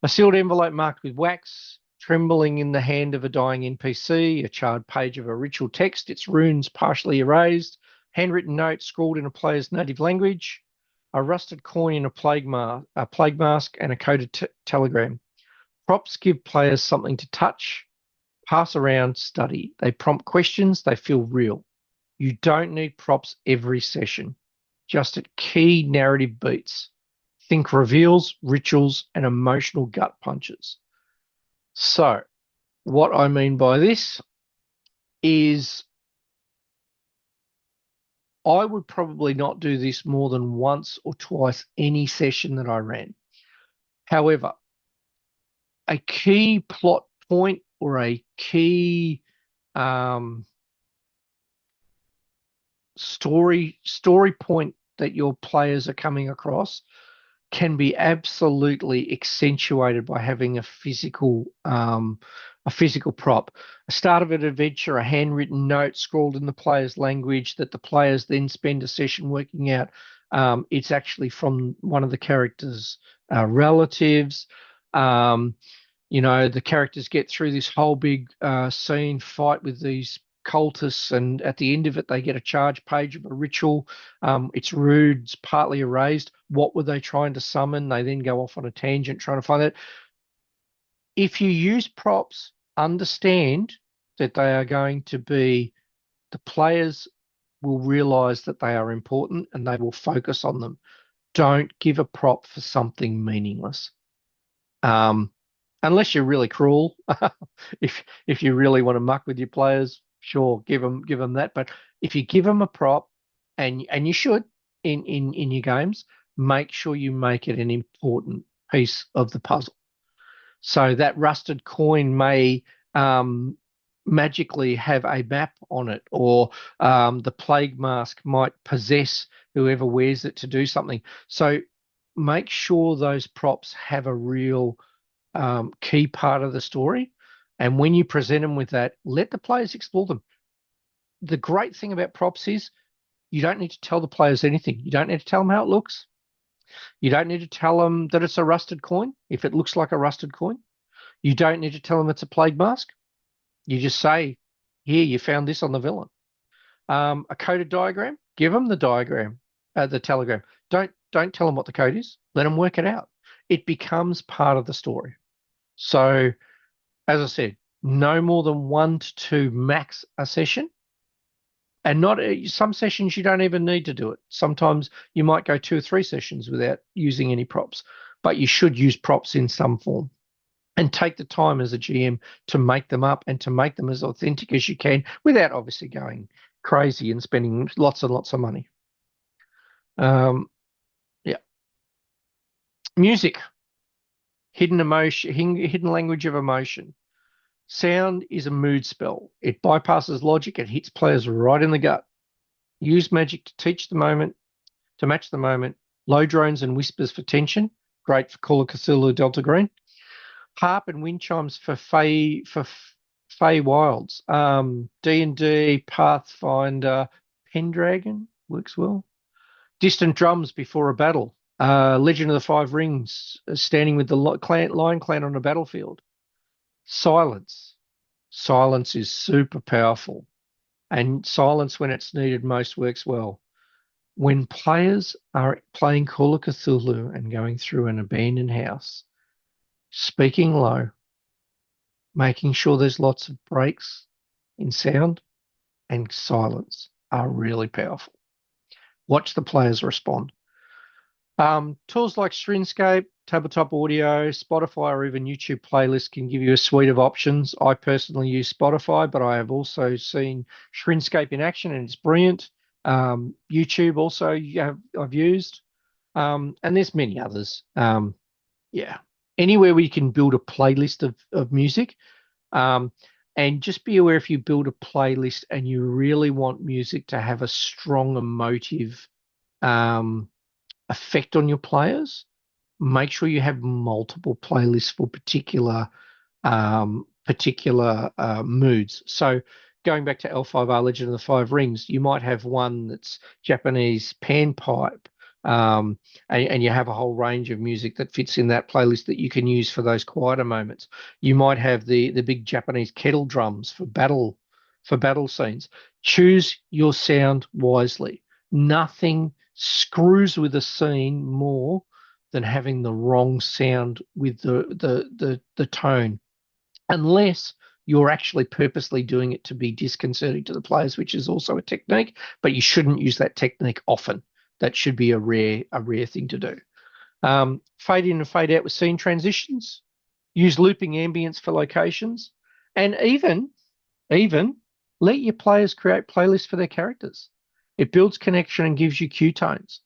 A sealed envelope marked with wax, trembling in the hand of a dying NPC, a charred page of a ritual text, its runes partially erased, handwritten notes scrawled in a player's native language, a rusted coin in a plague mask, and a coded telegram. Props give players something to touch, pass around, study. They prompt questions, they feel real. You don't need props every session, just at key narrative beats. Think reveals, rituals, and emotional gut punches. So, what I mean by this is I would probably not do this more than once or twice any session that I ran. However, a key plot point or a key story point that your players are coming across can be absolutely accentuated by having a physical prop. A start of an adventure, a handwritten note scrawled in the player's language that the players then spend a session working out. It's actually from one of the characters' relatives. The characters get through this whole big scene, fight with these cultists, and at the end of it, they get a charge page of a ritual. It's rudes, partly erased. What were they trying to summon? They then go off on a tangent trying to find it. If you use props, understand that they are going to be, the players will realize that they are important and they will focus on them. Don't give a prop for something meaningless. Unless you're really cruel, if you really want to muck with your players, sure, give them that. But if you give them a prop, and you should in your games, make sure you make it an important piece of the puzzle. So that rusted coin may magically have a map on it, or the plague mask might possess whoever wears it to do something. So make sure those props have a real key part of the story. And when you present them with that, let the players explore them. The great thing about props is you don't need to tell the players anything. You don't need to tell them how it looks. You don't need to tell them that it's a rusted coin if it looks like a rusted coin. You don't need to tell them it's a plague mask. You just say, here, you found this on the villain. A coded diagram, give them the diagram, the telegram. Don't tell them what the code is. Let them work it out. It becomes part of the story. So, as I said, no more than 1 to 2 max a session. And not some sessions you don't even need to do it. Sometimes you might go 2 or 3 sessions without using any props, but you should use props in some form. And take the time as a GM to make them up and to make them as authentic as you can without obviously going crazy and spending lots and lots of money. Yeah. Music, hidden emotion, hidden language of emotion. Sound is a mood spell. It bypasses logic. It hits players right in the gut. Use magic to teach the moment, to match the moment. Low drones and whispers for tension. Great for Call of Cthulhu Delta Green. Harp and wind chimes for Fey Wilds. D&D, Pathfinder, Pendragon works well. Distant drums before a battle. Legend of the Five Rings, standing with the Lion Clan on a battlefield. Silence. Silence is super powerful, and silence when it's needed most works well. When players are playing Call of Cthulhu and going through an abandoned house, speaking low, making sure there's lots of breaks in sound and silence are really powerful. Watch the players respond. Tools like Streamscape, Tabletop Audio, Spotify, or even YouTube playlists can give you a suite of options. I personally use Spotify, but I have also seen Streamscape in action, and it's brilliant. YouTube also I've used, and there's many others. Yeah, anywhere where you can build a playlist of music. And just be aware if you build a playlist and you really want music to have a strong emotive effect on your players, make sure you have multiple playlists for particular moods. So going back to L5R Legend of the Five Rings, you might have one that's Japanese panpipe, and you have a whole range of music that fits in that playlist that you can use for those quieter moments. You might have the big Japanese kettle drums for battle scenes. Choose your sound wisely. Nothing screws with a scene more than having the wrong sound with the tone, unless you're actually purposely doing it to be disconcerting to the players, which is also a technique, but you shouldn't use that technique often. That should be a rare thing to do. Fade in and fade out with scene transitions. Use looping ambience for locations, and even let your players create playlists for their characters. It builds connection and gives you cue tones.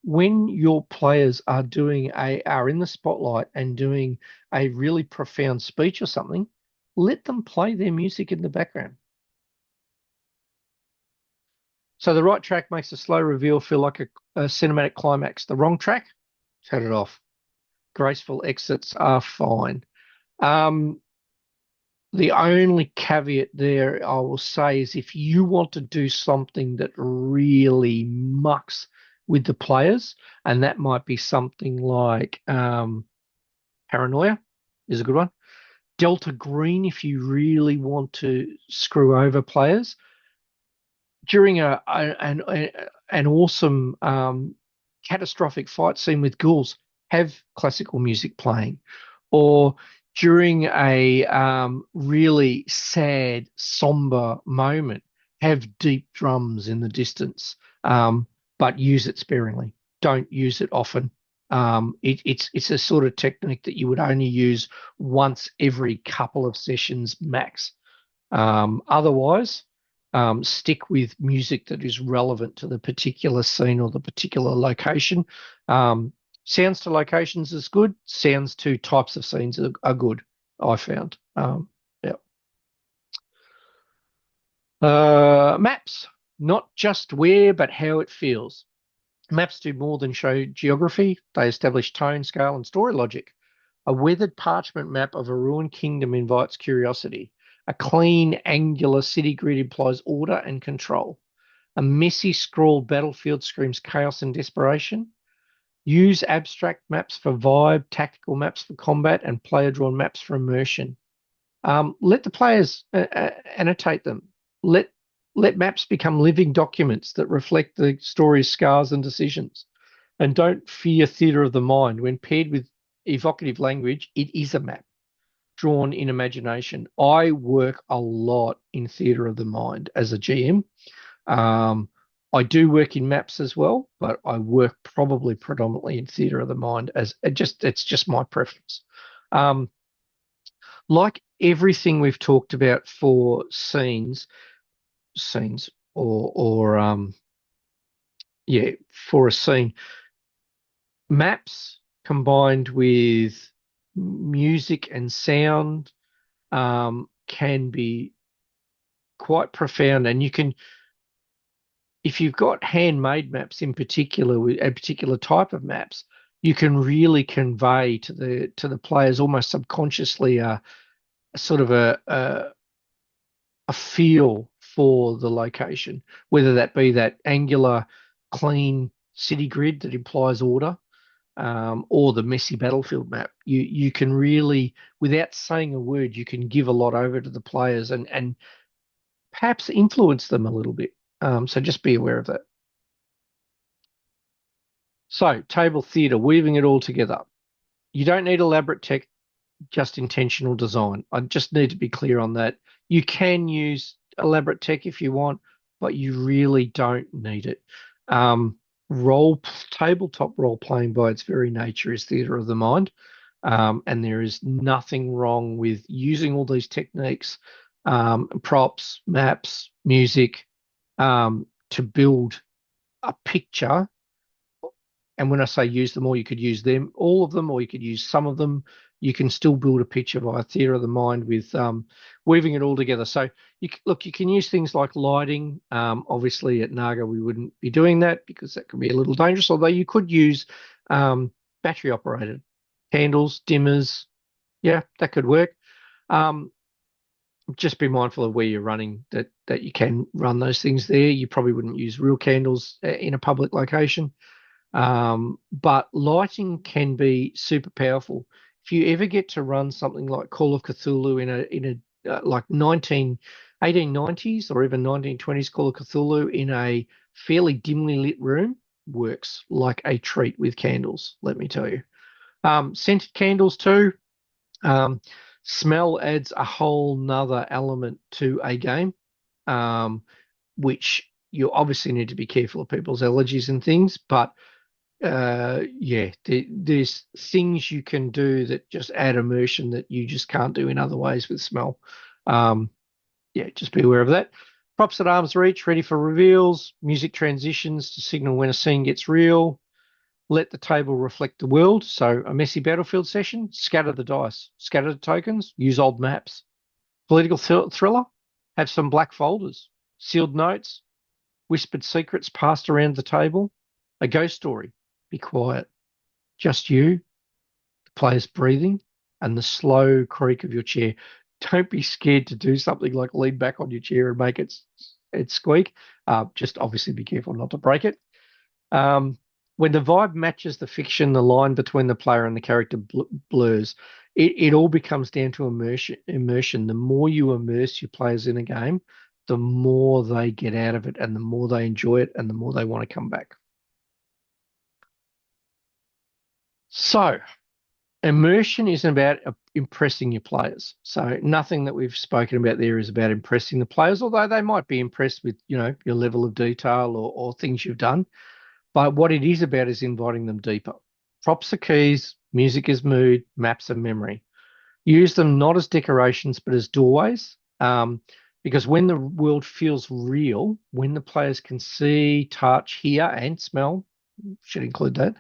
When your players are in the spotlight and doing a really profound speech or something, let them play their music in the background. So the right track makes a slow reveal feel like a cinematic climax. The wrong track, turn it off. Graceful exits are fine. The only caveat there I will say is if you want to do something that really mucks with the players, and that might be something like Paranoia is a good one. Delta Green, if you really want to screw over players. During an awesome catastrophic fight scene with ghouls, have classical music playing. Or during a really sad, somber moment, have deep drums in the distance, but use it sparingly. Don't use it often. It's a sort of technique that you would only use once every couple of sessions max. Otherwise, stick with music that is relevant to the particular scene or the particular location. Sounds to locations is good. Sounds to types of scenes are good, I found. Yeah. Maps, not just where, but how it feels. Maps do more than show geography. They establish tone, scale, and story logic. A weathered parchment map of a ruined kingdom invites curiosity. A clean, angular city grid implies order and control. A messy, scrawled battlefield screams chaos and desperation. Use abstract maps for vibe, tactical maps for combat, and player-drawn maps for immersion. Let the players annotate them. Let maps become living documents that reflect the story's scars and decisions. And don't fear theatre of the mind. When paired with evocative language, it is a map drawn in imagination. I work a lot in theatre of the mind as a GM. I do work in maps as well, but I work probably predominantly in theatre of the mind as it's just my preference. Like everything we've talked about for scenes or yeah, for a scene, maps combined with music and sound can be quite profound, and you can, if you've got handmade maps in particular, with a particular type of maps, you can really convey to the players almost subconsciously a sort of a feel for the location, whether that be that angular, clean city grid that implies order, or the messy battlefield map. You can really, without saying a word, you can give a lot over to the players and perhaps influence them a little bit. So just be aware of that. So table theatre, weaving it all together. You don't need elaborate tech, just intentional design. I just need to be clear on that. You can use elaborate tech if you want, but you really don't need it. Tabletop role playing by its very nature is theatre of the mind, and there is nothing wrong with using all these techniques, props, maps, music, to build a picture. And when I say use them all, you could use them, all of them, or you could use some of them. You can still build a picture via theatre of the mind with weaving it all together. So look, you can use things like lighting. Obviously, at Naga, we wouldn't be doing that because that could be a little dangerous. Although you could use battery operated candles, dimmers. Yeah, that could work. just be mindful of where you're running, that you can run those things there. You probably wouldn't use real candles in a public location. But lighting can be super powerful. If you ever get to run something like Call of Cthulhu in a like 1890s or even 1920s Call of Cthulhu in a fairly dimly lit room, works like a treat with candles, let me tell you. Scented candles too. Um, Smell adds a whole nother element to a game, um, which you obviously need to be careful of people's allergies and things, but yeah, there's things you can do that just add immersion that you just can't do in other ways with smell. Um, yeah, just be aware of that. Props at arm's reach, ready for reveals, music transitions to signal when a scene gets real. Let the table reflect the world. So a messy battlefield session, scatter the dice, scatter the tokens, use old maps. Political thriller, have some black folders, sealed notes, whispered secrets passed around the table. A ghost story, be quiet. Just you, the players breathing, and the slow creak of your chair. Don't be scared to do something like lean back on your chair and make it squeak. Just obviously be careful not to break it. Um, when the vibe matches the fiction, the line between the player and the character blurs. It all becomes down to immersion. Immersion. The more you immerse your players in a game, the more they get out of it, and the more they enjoy it, and the more they want to come back. So, immersion is about impressing your players. So nothing that we've spoken about there is about impressing the players, although they might be impressed with, your level of detail or things you've done. But what it is about is inviting them deeper. Props are keys, music is mood, maps are memory. Use them not as decorations, but as doorways. Because when the world feels real, when the players can see, touch, hear, and smell, should include that,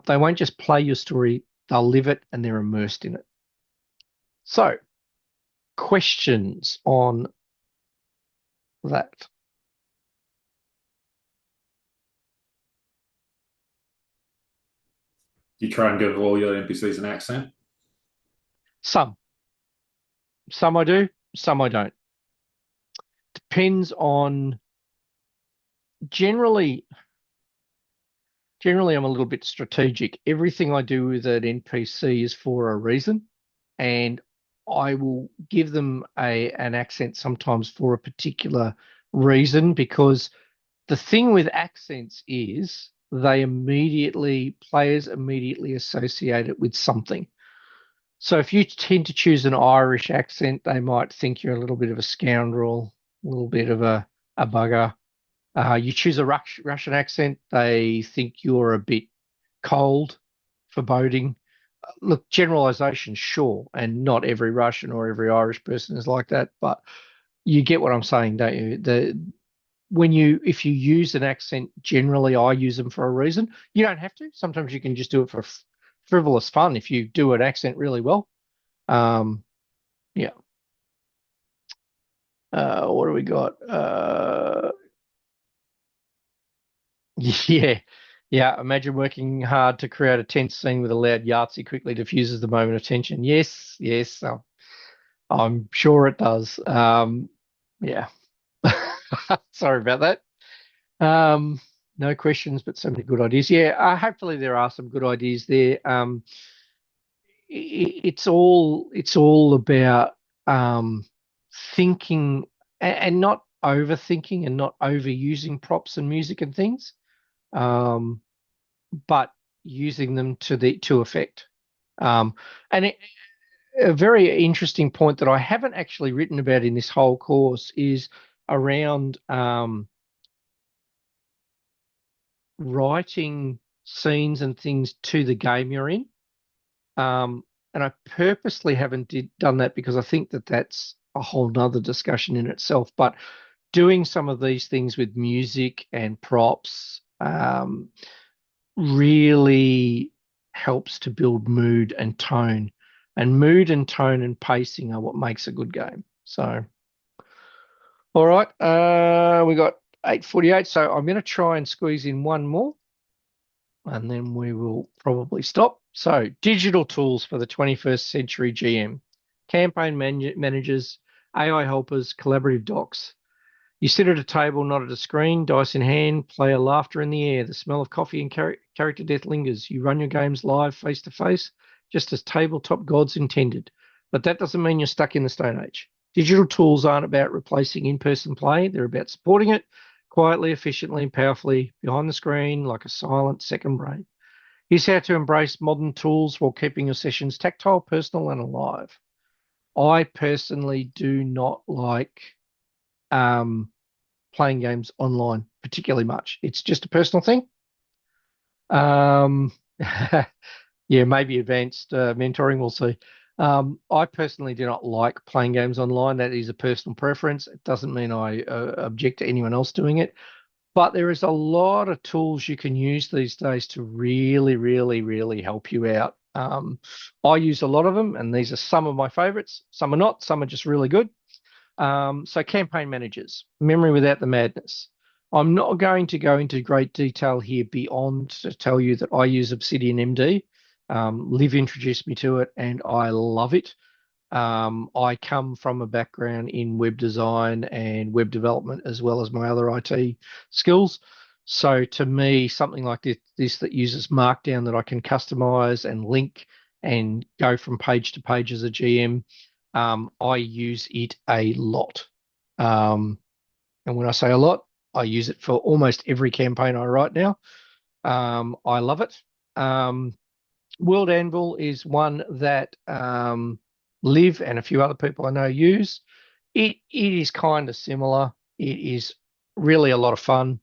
they won't just play your story, they'll live it and they're immersed in it. So, questions on that? You try and give all your NPCs an accent. Some. Some I do, some I don't. Depends on generally I'm a little bit strategic. Everything I do with an NPC is for a reason, and I will give them an accent sometimes for a particular reason, because the thing with accents is players immediately associate it with something. So if you tend to choose an Irish accent, they might think you're a little bit of a scoundrel, a little bit of a bugger. You choose a Russian accent, they think you're a bit cold, foreboding. Look, generalization, sure, and not every Russian or every Irish person is like that, but you get what I'm saying, don't you? If you use an accent, generally I use them for a reason. You don't have to. Sometimes you can just do it for frivolous fun if you do an accent really well. Yeah. What do we got? Yeah. Yeah. Imagine working hard to create a tense scene with a loud Yahtzee quickly diffuses the moment of tension. Yes. Yes. I'm sure it does. Yeah. Sorry about that. No questions, but so many good ideas. Yeah. Hopefully there are some good ideas there. It's all about thinking and not overthinking and not overusing props and music and things, um, but using them to effect. Um, and a very interesting point that I haven't actually written about in this whole course is around writing scenes and things to the game you're in. And I purposely haven't done that because I think that that's a whole nother discussion in itself. But doing some of these things with music and props really helps to build mood and tone. And mood and tone and pacing are what makes a good game. So, all right, we got 8:48. So I'm going to try and squeeze in one more, and then we will probably stop. So, digital tools for the 21st century GM, campaign managers, AI helpers, collaborative docs. You sit at a table, not at a screen, dice in hand, player laughter in the air. The smell of coffee and character death lingers. You run your games live, face to face, just as tabletop gods intended. But that doesn't mean you're stuck in the Stone Age. Digital tools aren't about replacing in-person play. They're about supporting it quietly, efficiently, and powerfully behind the screen like a silent second brain. Here's how to embrace modern tools while keeping your sessions tactile, personal, and alive. I personally do not like um, playing games online particularly much. It's just a personal thing. Um, yeah, maybe advanced mentoring, we'll see. I personally do not like playing games online. That is a personal preference. It doesn't mean I object to anyone else doing it. But there is a lot of tools you can use these days to really, really, really help you out. I use a lot of them, and these are some of my favorites. Some are not, some are just really good. So campaign managers, memory without the madness. I'm not going to go into great detail here beyond to tell you that I use Obsidian MD. Liv introduced me to it and I love it. I come from a background in web design and web development as well as my other IT skills. So to me, something like this that uses Markdown that I can customize and link and go from page to page as a GM, I use it a lot. Um, and when I say a lot, I use it for almost every campaign I write now. I love it. World Anvil is one that Liv and a few other people I know use. It is kind of similar. It is really a lot of fun.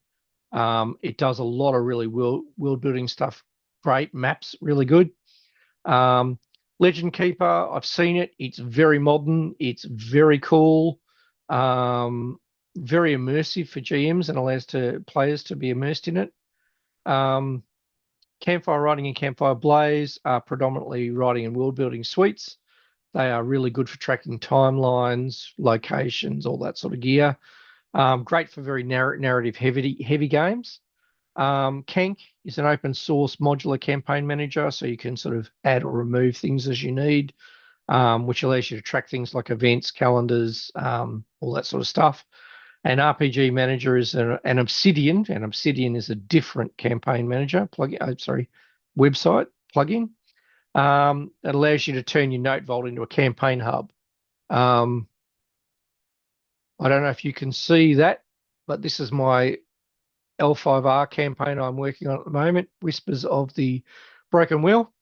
It does a lot of really world building stuff. Great maps, really good. Um, Legend Keeper, I've seen it. It's very modern. It's very cool. Very immersive for GMs and allows players to be immersed in it. Um, Campfire Writing and Campfire Blaze are predominantly writing and world building suites. They are really good for tracking timelines, locations, all that sort of gear. Great for very narrative heavy games. Kank is an open source modular campaign manager, so you can sort of add or remove things as you need, which allows you to track things like events, calendars, all that sort of stuff. And RPG Manager is an Obsidian, and Obsidian is a different campaign manager website plugin. It allows you to turn your note vault into a campaign hub. Um, I don't know if you can see that, but this is my L5R campaign I'm working on at the moment, Whispers of the Broken Wheel.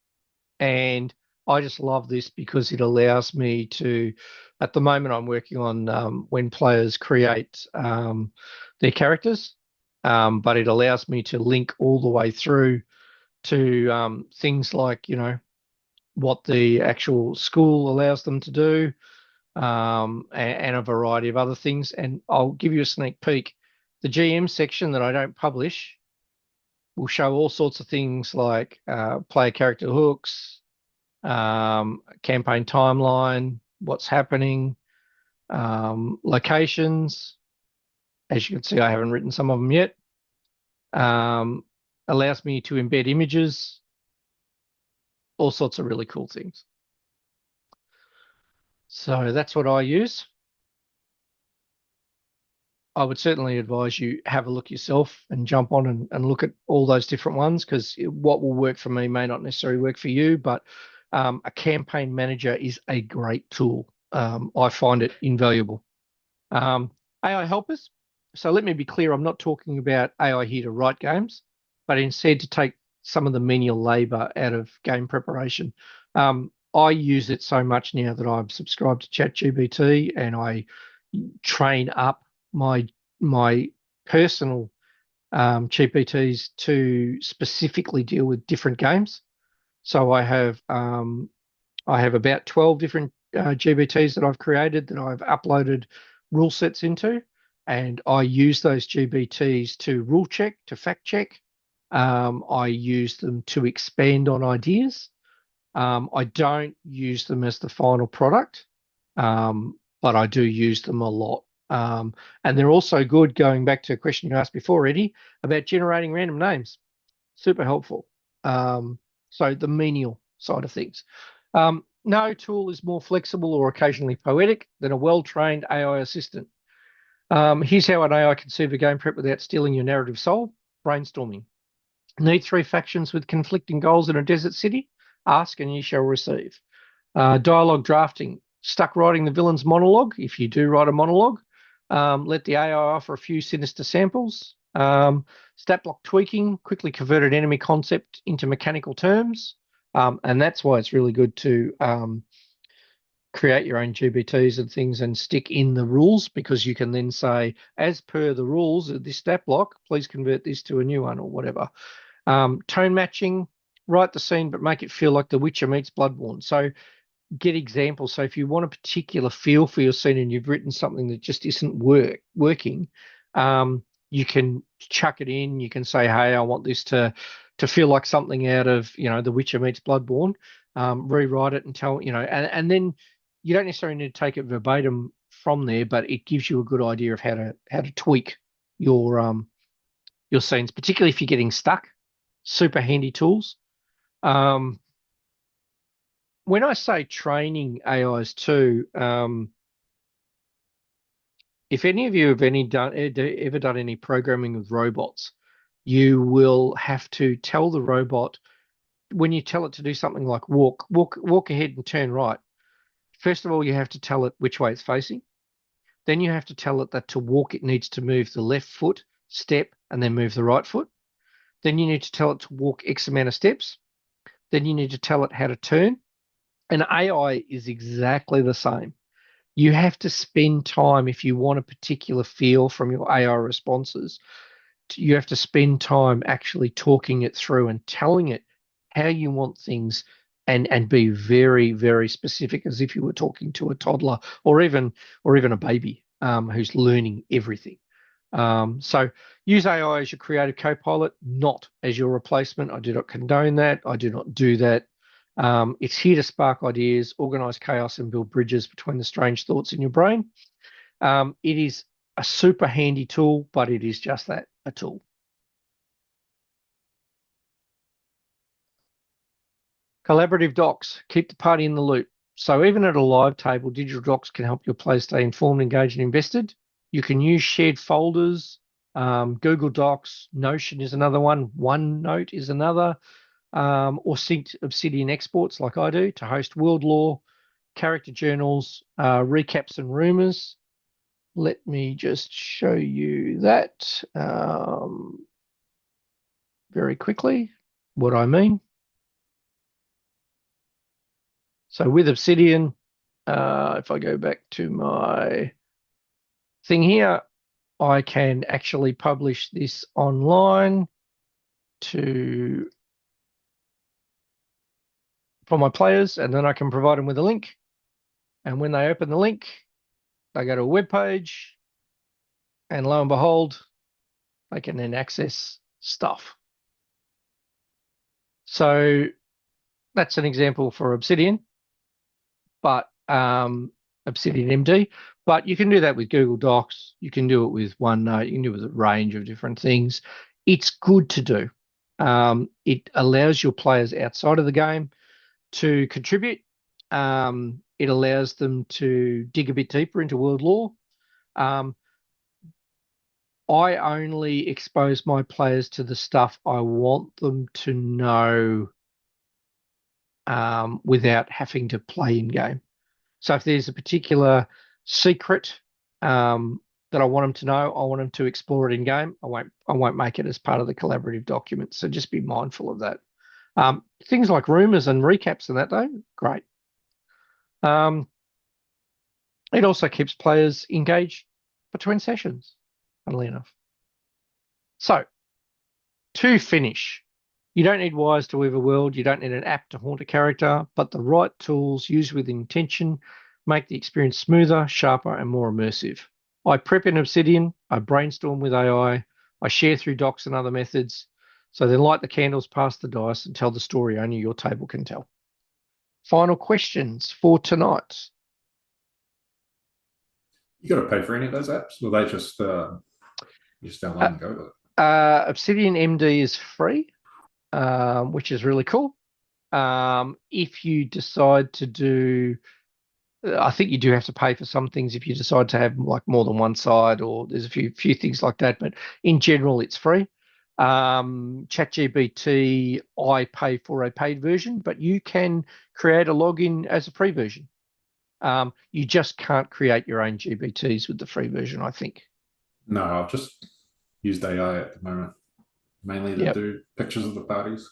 And I just love this because it allows me to, at the moment, I'm working on when players create their characters, but it allows me to link all the way through to things like, what the actual school allows them to do, and a variety of other things. And I'll give you a sneak peek. The GM section that I don't publish will show all sorts of things like player character hooks, campaign timeline, what's happening, locations. As you can see, I haven't written some of them yet. Um, Allows me to embed images, all sorts of really cool things. So that's what I use. I would certainly advise you have a look yourself and jump on and look at all those different ones because what will work for me may not necessarily work for you, but a campaign manager is a great tool. I find it invaluable. Um, AI helpers. So let me be clear, I'm not talking about AI here to write games, but instead to take some of the menial labor out of game preparation. I use it so much now that I'm subscribed to ChatGPT and I train up my personal GPTs to specifically deal with different games. So I have about 12 different GBTs that I've created that I've uploaded rule sets into, and I use those GBTs to rule check, to fact check. I use them to expand on ideas. I don't use them as the final product, but I do use them a lot. And they're also good, going back to a question you asked before, Eddie, about generating random names. Super helpful. So the menial side of things. No tool is more flexible or occasionally poetic than a well-trained AI assistant. Here's how an AI can serve a game prep without stealing your narrative soul. Brainstorming. Need three factions with conflicting goals in a desert city? Ask and you shall receive. Dialogue drafting. Stuck writing the villain's monologue? If you do write a monologue, let the AI offer a few sinister samples. Stat block tweaking. Quickly convert an enemy concept into mechanical terms. And that's why it's really good to create your own GBTs and things and stick in the rules, because you can then say, as per the rules of this stat block, please convert this to a new one or whatever. Tone matching, write the scene but make it feel like The Witcher meets Bloodborne. So get examples. So if you want a particular feel for your scene and you've written something that just isn't working, you can chuck it in. You can say, hey, I want this to feel like something out of, The Witcher meets Bloodborne. Rewrite it and tell, and then you don't necessarily need to take it verbatim from there, but it gives you a good idea of how to tweak your scenes, particularly if you're getting stuck. Super handy tools. When I say training AIs too, if any of you have ever done any programming with robots, you will have to tell the robot, when you tell it to do something like walk ahead and turn right. First of all, you have to tell it which way it's facing. Then you have to tell it that to walk, it needs to move the left foot, step, and then move the right foot. Then you need to tell it to walk X amount of steps. Then you need to tell it how to turn. And AI is exactly the same. You have to spend time, if you want a particular feel from your AI responses, you have to spend time actually talking it through and telling it how you want things, and be very, very specific, as if you were talking to a toddler or even a baby who's learning everything. So use AI as your creative co-pilot, not as your replacement. I do not condone that. I do not do that. It's here to spark ideas, organize chaos, and build bridges between the strange thoughts in your brain. It is a super handy tool, but it is just that, a tool. Collaborative docs, keep the party in the loop. So even at a live table, digital docs can help your players stay informed, engaged, and invested. You can use shared folders. Google Docs, Notion is another one. OneNote is another. Or synced Obsidian exports like I do to host world lore, character journals, recaps and rumors. Let me just show you that very quickly, what I mean. So with Obsidian, if I go back to my thing here, I can actually publish this online for my players, and then I can provide them with a link. And when they open the link, they go to a web page, and lo and behold, they can then access stuff. So that's an example for Obsidian, but Obsidian MD. But you can do that with Google Docs. You can do it with OneNote. You can do it with a range of different things. It's good to do. It allows your players outside of the game to contribute. It allows them to dig a bit deeper into world lore. I only expose my players to the stuff I want them to know without having to play in game. So if there's a particular secret that I want them to know, I want them to explore it in game. I won't make it as part of the collaborative document. So just be mindful of that. Things like rumors and recaps and that though, great. It also keeps players engaged between sessions, funnily enough. So to finish, you don't need wires to weave a world. You don't need an app to haunt a character, but the right tools used with intention make the experience smoother, sharper, and more immersive. I prep in Obsidian. I brainstorm with AI. I share through docs and other methods. So then light the candles, pass the dice, and tell the story only your table can tell. Final questions for tonight. You got to pay for any of those apps? Or they just you just download and go with it? Obsidian MD is free, which is really cool. If you decide to do, I think you do have to pay for some things if you decide to have like more than one side, or there's a few things like that. But in general, it's free. ChatGPT, I pay for a paid version, but you can create a login as a free version. You just can't create your own GBTs with the free version, I think. No, I've just used AI at the moment, mainly to Yep. do pictures of the parties.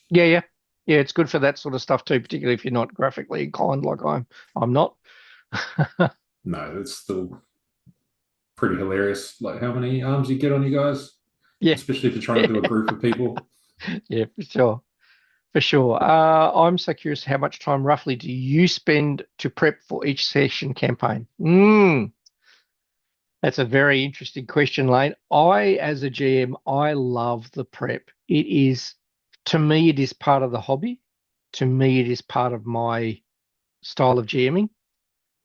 Yeah, yeah. Yeah, it's good for that sort of stuff too, particularly if you're not graphically inclined like I'm not. No, it's still pretty hilarious. Like how many arms you get on you guys, Yeah. especially if you're trying to do a group of people. Yeah, for sure. For sure. I'm so curious, how much time roughly do you spend to prep for each session campaign? That's a very interesting question, Lane. As a GM, I love the prep. To me, it is part of the hobby. To me, it is part of my style of GMing.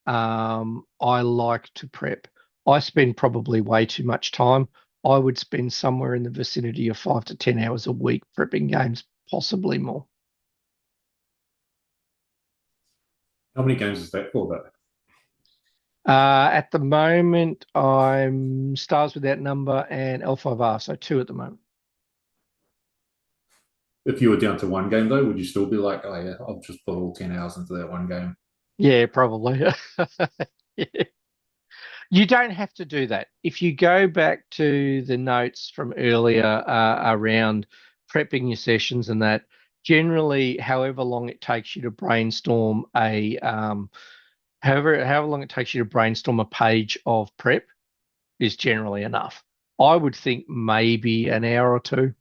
I like to prep. I spend probably way too much time. I would spend somewhere in the vicinity of 5 to 10 hours a week prepping games, possibly more. How many games is that for, though? At the moment, I'm Stars Without Number and L5R, so two at the moment. If you were down to one game, though, would you still be like, oh, yeah, I'll just put all 10 hours into that one game? Yeah, probably. Yeah. You don't have to do that. If you go back to the notes from earlier around prepping your sessions and that, generally, however long it takes you to brainstorm however long it takes you to brainstorm a page of prep is generally enough. I would think maybe an hour or two.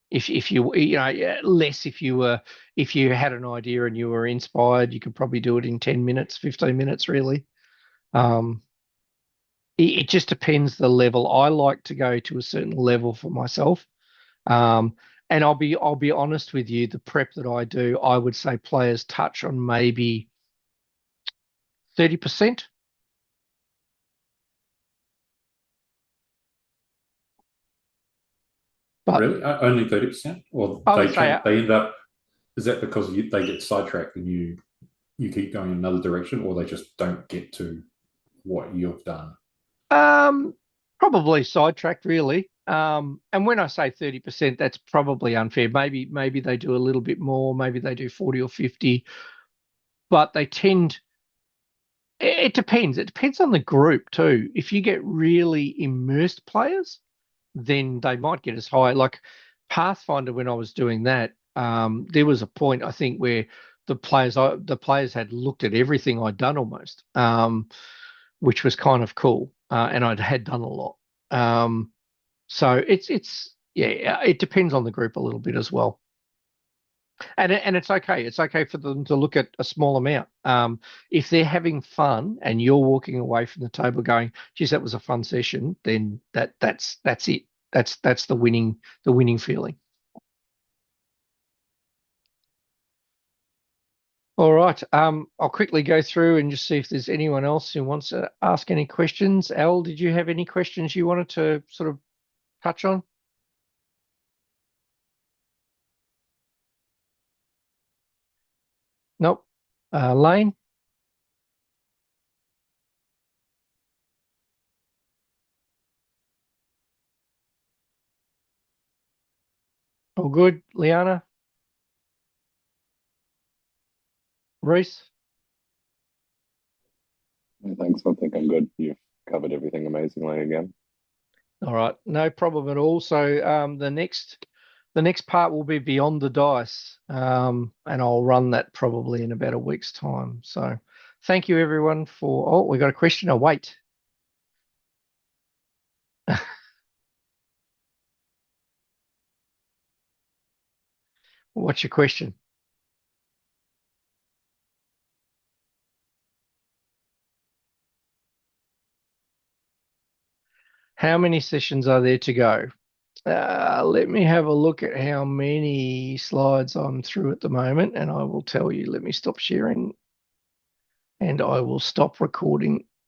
If you know, yeah, less if you had an idea and you were inspired, you could probably do it in 10 minutes, 15 minutes, really. Um, it just depends the level. I like to go to a certain level for myself. Um, and I'll be honest with you, the prep that I do, I would say players touch on maybe 30%. But Really? Only 30%? Or I they would say change, they end up, is that because they get sidetracked and you keep going in another direction, or they just don't get to what you've done? um, probably sidetracked really. And when I say 30%, that's probably unfair. Maybe they do a little bit more, maybe they do 40 or 50, but they tend it depends. It depends on the group too. If you get really immersed players, then they might get as high. Like Pathfinder, when I was doing that, there was a point I think where the players had looked at everything I'd done almost, which was kind of cool, and I had done a lot. So it's yeah, it depends on the group a little bit as well. And it's okay. It's okay for them to look at a small amount. If they're having fun and you're walking away from the table going, "Geez, that was a fun session," then that's it. That's the winning feeling. All right. I'll quickly go through and just see if there's anyone else who wants to ask any questions. Al, did you have any questions you wanted to sort of touch on? Nope. Lane, all good. Liana, Reese. Thanks. I think I'm good. You've covered everything amazingly again. All right, no problem at all. So the next part will be Beyond the Dice, and I'll run that probably in about a week's time. So thank you everyone for. Oh, we got a question. Oh, wait. What's your question? How many sessions are there to go? Let me have a look at how many slides I'm through at the moment, and I will tell you. Let me stop sharing, and I will stop recording